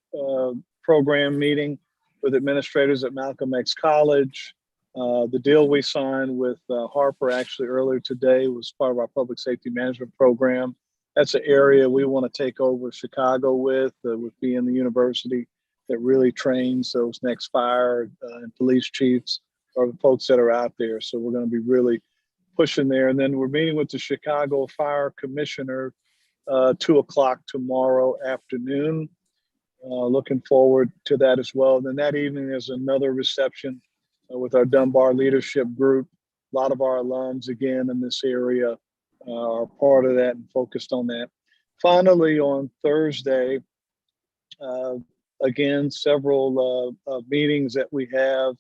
program meeting with administrators at Malcolm X College. The deal we signed with Harper actually earlier today was part of our public safety management program. That's an area we want to take over Chicago with being the university that really trains those next fire and police chiefs or the folks that are out there. So we're going to be really pushing there. And then we're meeting with the Chicago Fire Commissioner 2 o'clock tomorrow afternoon. Looking forward to that as well. And then that evening there's another reception with our Dunbar Leadership Group. A lot of our alums, again, in this area are part of that and focused on that. Finally, on Thursday, again, several meetings that we have.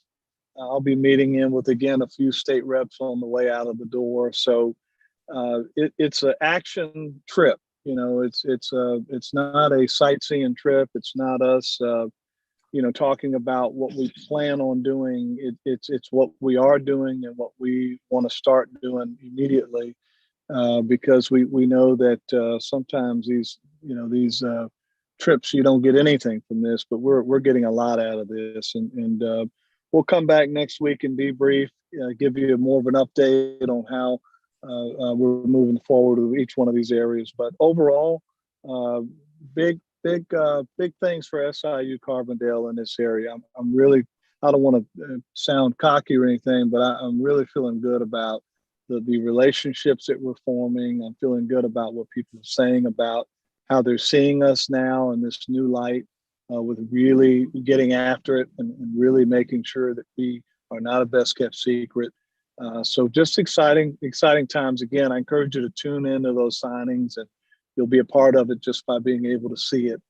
I'll be meeting in with, again, a few state reps on the way out of the door. So it's an action trip. You know, it's not a sightseeing trip. It's not us, talking about what we plan on doing. It's what we are doing and what we want to start doing immediately, because we know that sometimes these trips, you don't get anything from this, but we're getting a lot out of this, and we'll come back next week and debrief, give you more of an update on how we're moving forward with each one of these areas. But overall, big things for SIU Carbondale in this area. I'm really, I don't want to sound cocky or anything, but I'm really feeling good about the relationships that we're forming. I'm feeling good about what people are saying about how they're seeing us now in this new light, with really getting after it and really making sure that we are not a best kept secret. So just exciting times. Again, I encourage you to tune into those signings, and you'll be a part of it just by being able to see it.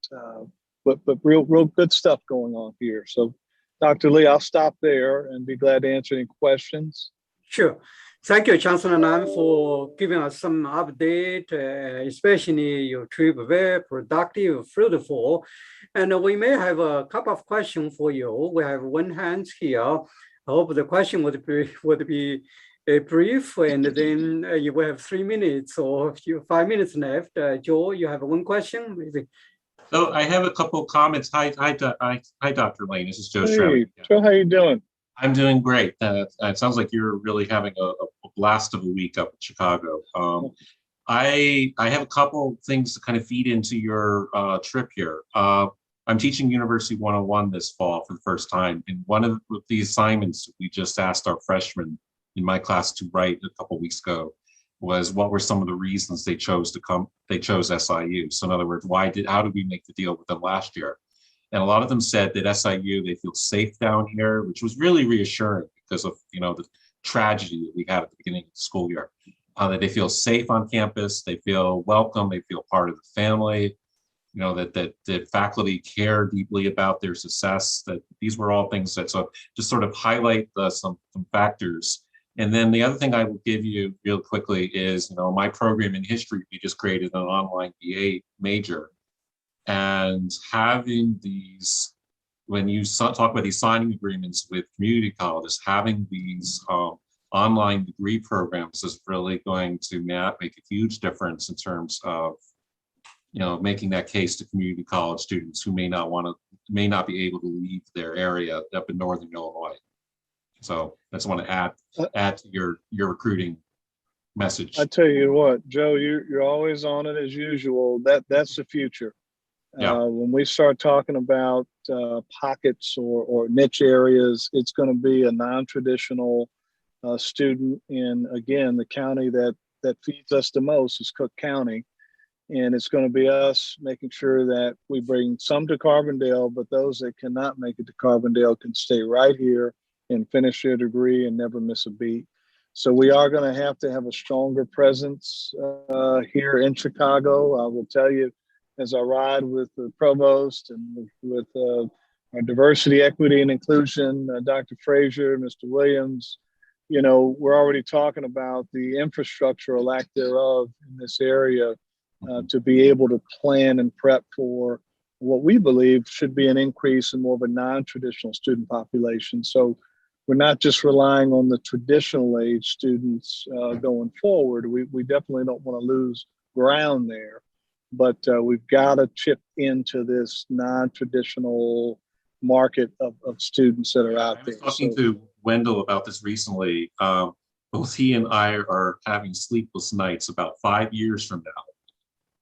But real good stuff going on here. So Dr. Lee, I'll stop there and be glad to answer any questions. Sure. Thank you, Chancellor Nam, for giving us some update, especially your trip, very productive, fruitful. And we may have a couple of questions for you. We have one hand here. I hope the question would be brief, and then you will have 3 minutes or 5 minutes left. Joe, you have one question, maybe? So I have a couple of comments. Hi, Dr. Lane. This is Joe Hey, Shrev. Joe, how you doing? I'm doing great. It sounds like you're really having a blast of a week up in Chicago. I have a couple things to kind of feed into your trip here. I'm teaching University 101 this fall for the first time. And one of the assignments we just asked our freshmen in my class to write a couple weeks ago was, what were some of the reasons they chose to come? They chose SIU. So in other words, how did we make the deal with them last year? And a lot of them said that SIU, they feel safe down here, which was really reassuring because of, the tragedy that we had at the beginning of the school year. That they feel safe on campus, they feel welcome, they feel part of the family, that faculty care deeply about their success, that these were all things that just sort of highlight some factors. And then the other thing I will give you real quickly is, my program in history, we just created an online BA major. And having these, when you talk about these signing agreements with community colleges, having these online degree programs is really going to make a huge difference in terms of, making that case to community college students who may not be able to leave their area up in Northern Illinois. So I just want to add to your recruiting message. I tell you what, Joe, you're always on it as usual. That's the future. Yeah. When we start talking about pockets or niche areas, it's going to be a non-traditional student in, again, the county that feeds us the most is Cook County. And it's going to be us making sure that we bring some to Carbondale, but those that cannot make it to Carbondale can stay right here and finish their degree and never miss a beat. So we are going to have a stronger presence here in Chicago. I will tell you, as I ride with the provost and with our diversity, equity, and inclusion, Dr. Frazier, Mr. Williams, we're already talking about the infrastructure or lack thereof in this area to be able to plan and prep for what we believe should be an increase in more of a non-traditional student population. So we're not just relying on the traditional age students going forward. We definitely don't want to lose ground there. But we've got to chip into this non-traditional market of students that are out there. I was talking to Wendell about this recently. Both he and I are having sleepless nights about 5 years from now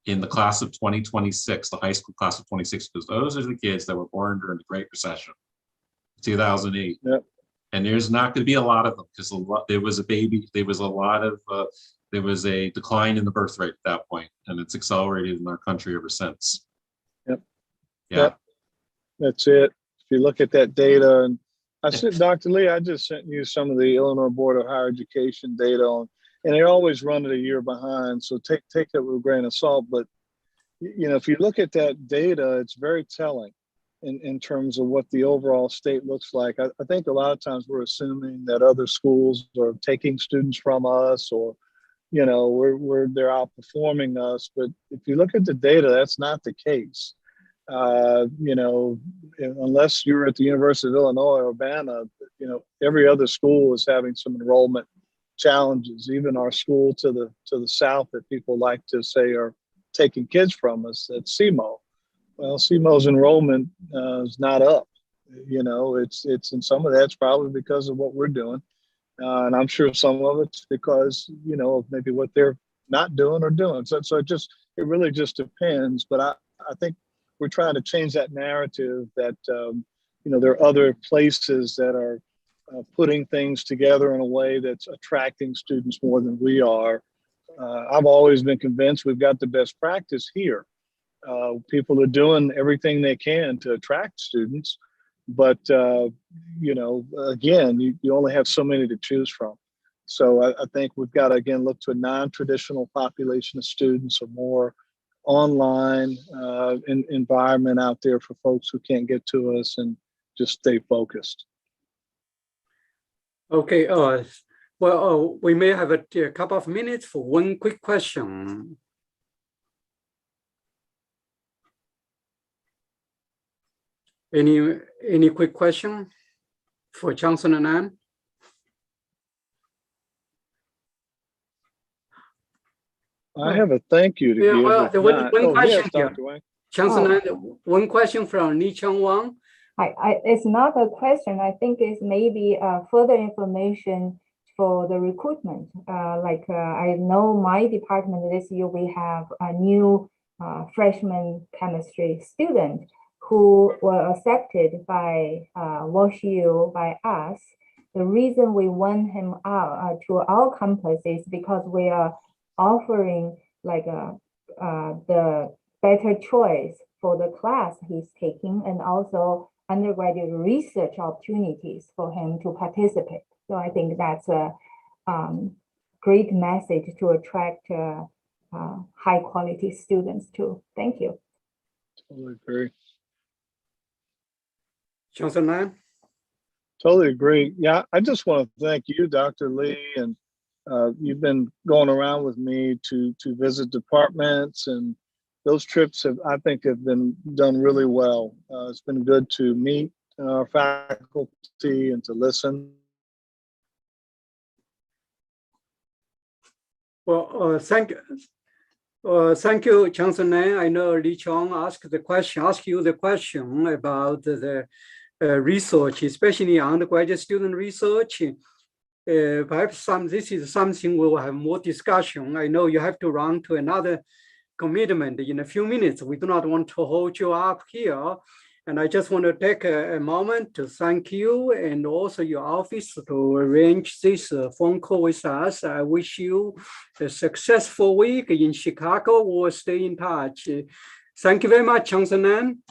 in the class of 2026, the high school class of 26, because those are the kids that were born during the Great Recession, 2008. Yep. And there's not going to be a lot of them because there was a decline in the birth rate at that point, and it's accelerated in our country ever since. Yep. Yeah. Yep. That's it. If you look at that data, and I sent Dr. Lee, I just sent you some of the Illinois Board of Higher Education data on, and they always run it a year behind. So take that with a grain of salt. But, you know, if you look at that data, it's very telling in terms of what the overall state looks like. I think a lot of times we're assuming that other schools are taking students from us, or, you know, they're outperforming us. But if you look at the data, that's not the case. You know, unless you're at the University of Illinois or Urbana, you know, every other school is having some enrollment challenges. Even our school to the south that people like to say are taking kids from us, at SEMO. Well, SEMO's enrollment is not up. You know, it's and some of that's probably because of what we're doing, and I'm sure some of it's because, you know, of maybe what they're not doing or doing. So it really just depends. But I think we're trying to change that narrative that, you know, there are other places that are putting things together in a way that's attracting students more than we are. I've always been convinced we've got the best practice here. People are doing everything they can to attract students, but, you know, again, you only have so many to choose from. So I think we've got to, again, look to a non-traditional population of students, or more online environment out there for folks who can't get to us, and just stay focused. Okay, well, we may have a couple of minutes for one quick question. Any quick question for Johnson and Ann? I have a thank you to give. Well, if one not- question yes, here. Dr. Wang. Johnson, one question from Li Cheng Wang. It's not a question. I think it's maybe further information for the recruitment. I know my department this year, we have a new freshman chemistry student who were accepted by WashU, by us. The reason we want him out to our campus is because we are offering like the better choice for the class he's taking, and also undergraduate research opportunities for him to participate. So I think that's a great message to attract high quality students too. Thank you. Totally agree. Johnson Nan? Totally agree. Yeah, I just want to thank you, Dr. Lee, and you've been going around with me to visit departments, and those trips I think have been done really well. It's been good to meet our faculty and to listen. Well, thank you, Johnson Nan. I know Li Chong asked you the question about the research, especially undergraduate student research. Perhaps this is something we'll have more discussion. I know you have to run to another commitment in a few minutes. We do not want to hold you up here. And I just want to take a moment to thank you and also your office to arrange this phone call with us. I wish you a successful week in Chicago. We'll stay in touch. Thank you very much, Johnson Nan.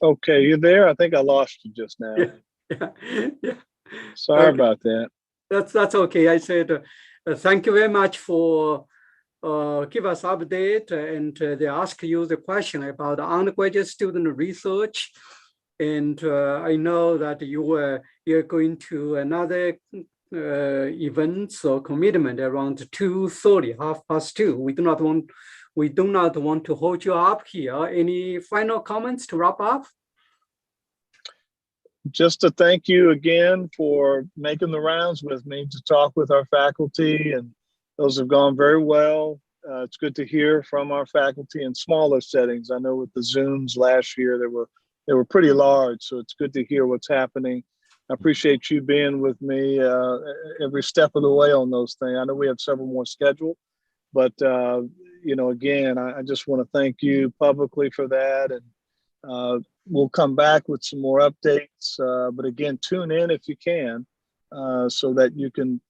Okay, you there? I think I lost you just now. Yeah. Sorry Okay. about that. That's okay. I said thank you very much for give us update, and they ask you the question about undergraduate student research, and I know that you're going to another events or commitment around 2:30, 2:30. We do not want to hold you up here. Any final comments to wrap up? Just to thank you again for making the rounds with me to talk with our faculty, and those have gone very well. It's good to hear from our faculty in smaller settings. I know with the Zooms last year, they were pretty large, so it's good to hear what's happening. I appreciate you being with me every step of the way on those things. I know we have several more scheduled, but you know, again, I just want to thank you publicly for that, and we'll come back with some more updates. But again, tune in if you can, so that you can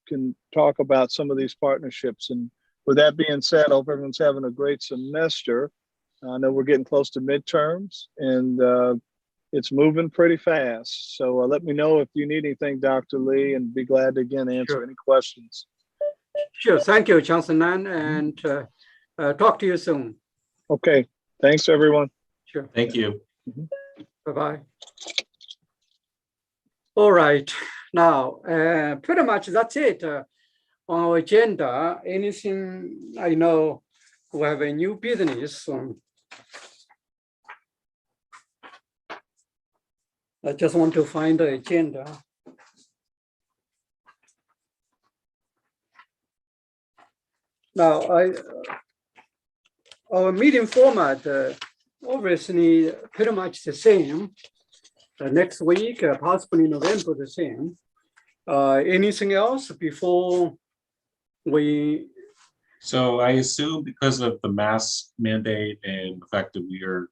talk about some of these partnerships. And with that being said, I hope everyone's having a great semester. I know we're getting close to midterms, and it's moving pretty fast. So let me know if you need anything, Dr. Lee, and be glad to again answer any questions. Sure. Thank you, Chancellor Nan, and talk to you soon. Okay. Thanks, everyone. Sure. Thank you. Bye-bye. All right. Now, pretty much that's it on our agenda. Anything I know we have a new business. I just want to find the agenda. Now, our meeting format obviously pretty much the same. Next week, possibly November, the same. Anything else before we? So I assume because of the mask mandate and the fact that we are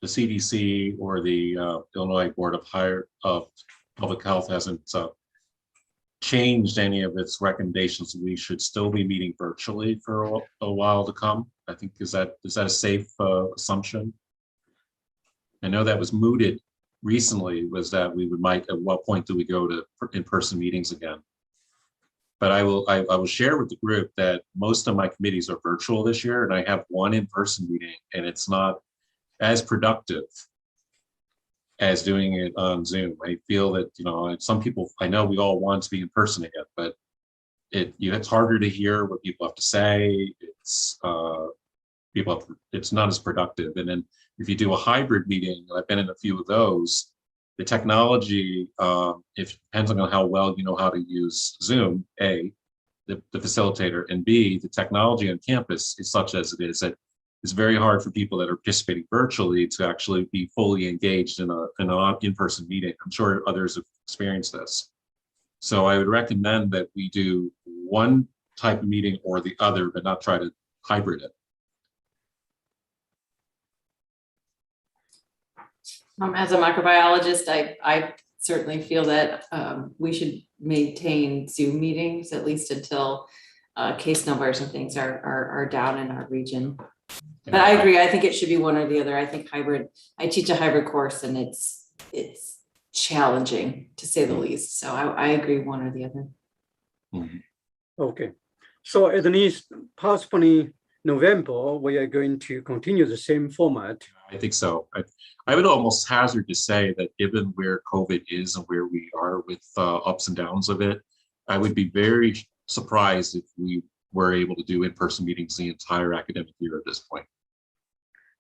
the CDC or the Illinois Board of Public Health hasn't changed any of its recommendations, we should still be meeting virtually for a while to come. I think is that a safe assumption? I know that was mooted recently, was that we might at what point do we go to in-person meetings again? But I will share with the group that most of my committees are virtual this year, and I have one in-person meeting, and it's not as productive as doing it on Zoom. I feel that, you know, some people, I know we all want to be in person again, but it's harder to hear what people have to say. It's it's not as productive. And then if you do a hybrid meeting, I've been in a few of those, the technology, it depends on how well you know how to use Zoom, A, the facilitator, and B, the technology on campus is such as it is that it's very hard for people that are participating virtually to actually be fully engaged in an in-person meeting. I'm sure others have experienced this. So I would recommend that we do one type of meeting or the other, but not try to hybrid it. As a microbiologist, I certainly feel that we should maintain Zoom meetings at least until case numbers and things are down in our region. But I agree. I think it should be one or the other. I think hybrid. I teach a hybrid course, and it's challenging to say the least. So I agree, one or the other. Okay, so at least possibly November, we are going to continue the same format. I think so. I would almost hazard to say that given where COVID is and where we are with ups and downs of it, I would be very surprised if we were able to do in-person meetings the entire academic year at this point.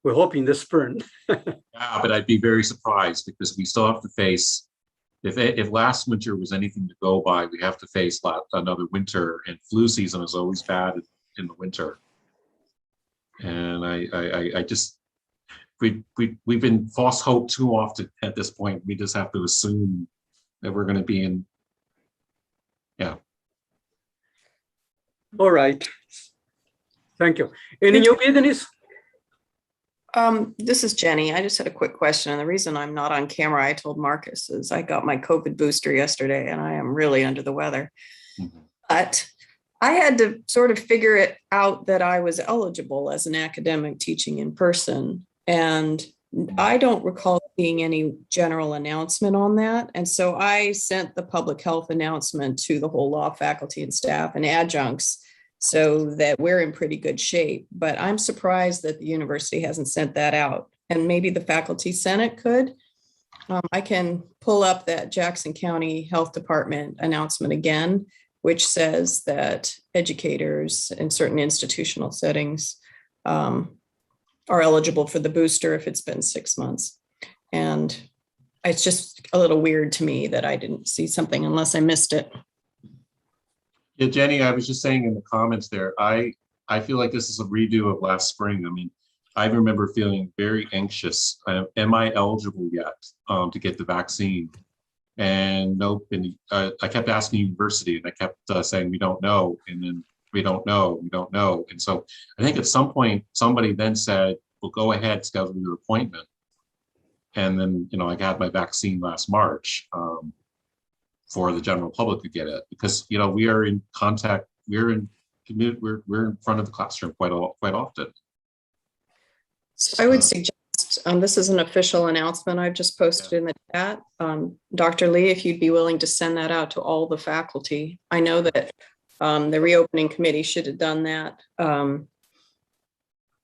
We're hoping this spring. Yeah, but I'd be very surprised because we still have to face, if last winter was anything to go by, we have to face another winter, and flu season is always bad in the winter. And I just, we've been false hope too often at this point. We just have to assume that we're going to be in, yeah. All right. Thank you. Any new business? This is Jenny. I just had a quick question. And the reason I'm not on camera, I told Marcus, is I got my COVID booster yesterday and I am really under the weather. But I had to sort of figure it out that I was eligible as an academic teaching in person. And I don't recall seeing any general announcement on that. And so I sent the public health announcement to the whole law faculty and staff and adjuncts so that we're in pretty good shape. But I'm surprised that the university hasn't sent that out. And maybe the faculty senate could. I can pull up that Jackson County Health Department announcement again, which says that educators in certain institutional settings are eligible for the booster if it's been 6 months. And it's just a little weird to me that I didn't see something unless I missed it. Yeah, Jenny, I was just saying in the comments there, I feel like this is a redo of last spring. I mean, I remember feeling very anxious. Am I eligible yet to get the vaccine? And nope. And I kept asking university, and I kept saying we don't know, and then we don't know, we don't know. And so I think at some point somebody then said, "Well, go ahead, schedule your appointment." And then, you know, I got my vaccine last March for the general public to get it, because, you know, we are in contact, we're in we're in front of the classroom quite often. So I would suggest, this is an official announcement I've just posted in the chat. Dr. Lee, if you'd be willing to send that out to all the faculty. I know that the reopening committee should have done that.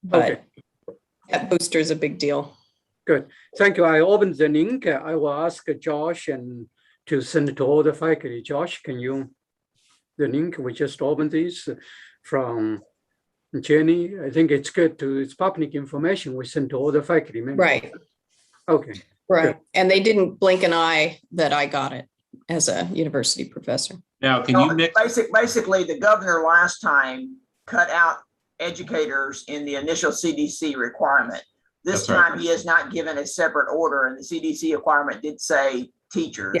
But that booster is a big deal. Good. Thank you. I opened the link. I will ask Josh and to send it to all the faculty. Josh, can you, the link, we just opened this from Jenny. I think it's good to, it's public information. We send to all the faculty members. Right. Okay. Right. And they didn't blink an eye that I got it as a university professor. Now, can you mix? Basically, the governor last time cut out educators in the initial CDC requirement. This That's right. time he has not given a separate order, and the CDC requirement did say teachers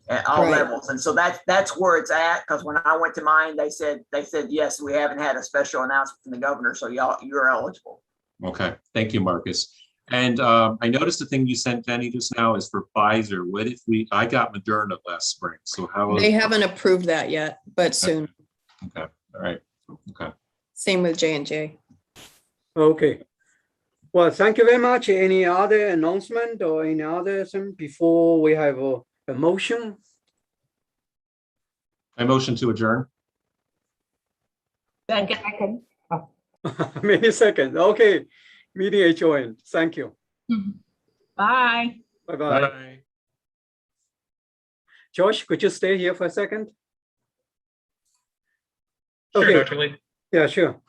at all Right. levels. And so that's where it's at. Because when I went to mine, they said, yes, we haven't had a special announcement from the governor, so you're eligible. Okay, thank you, Marcus. And I noticed the thing you sent Jenny just now is for Pfizer. What if I got Moderna last spring, so how? They haven't approved that yet, but soon. Okay, all right, okay. Same with J&J. Okay. Well, thank you very much. Any other announcement or any other thing before we have a motion? I motion to adjourn. Second. Many seconds. Okay. Meeting adjourned. Thank you. Bye. Bye-bye. Bye. Josh, could you stay here for a second? Sure, Okay. Dr. Lee. Yeah, sure.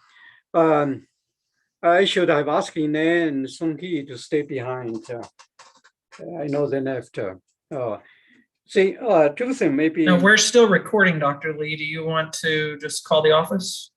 I should have asked Ine and Sung Hee to stay behind. I know they left. See, two things maybe. No, we're still recording, Dr. Lee. Do you want to just call the office?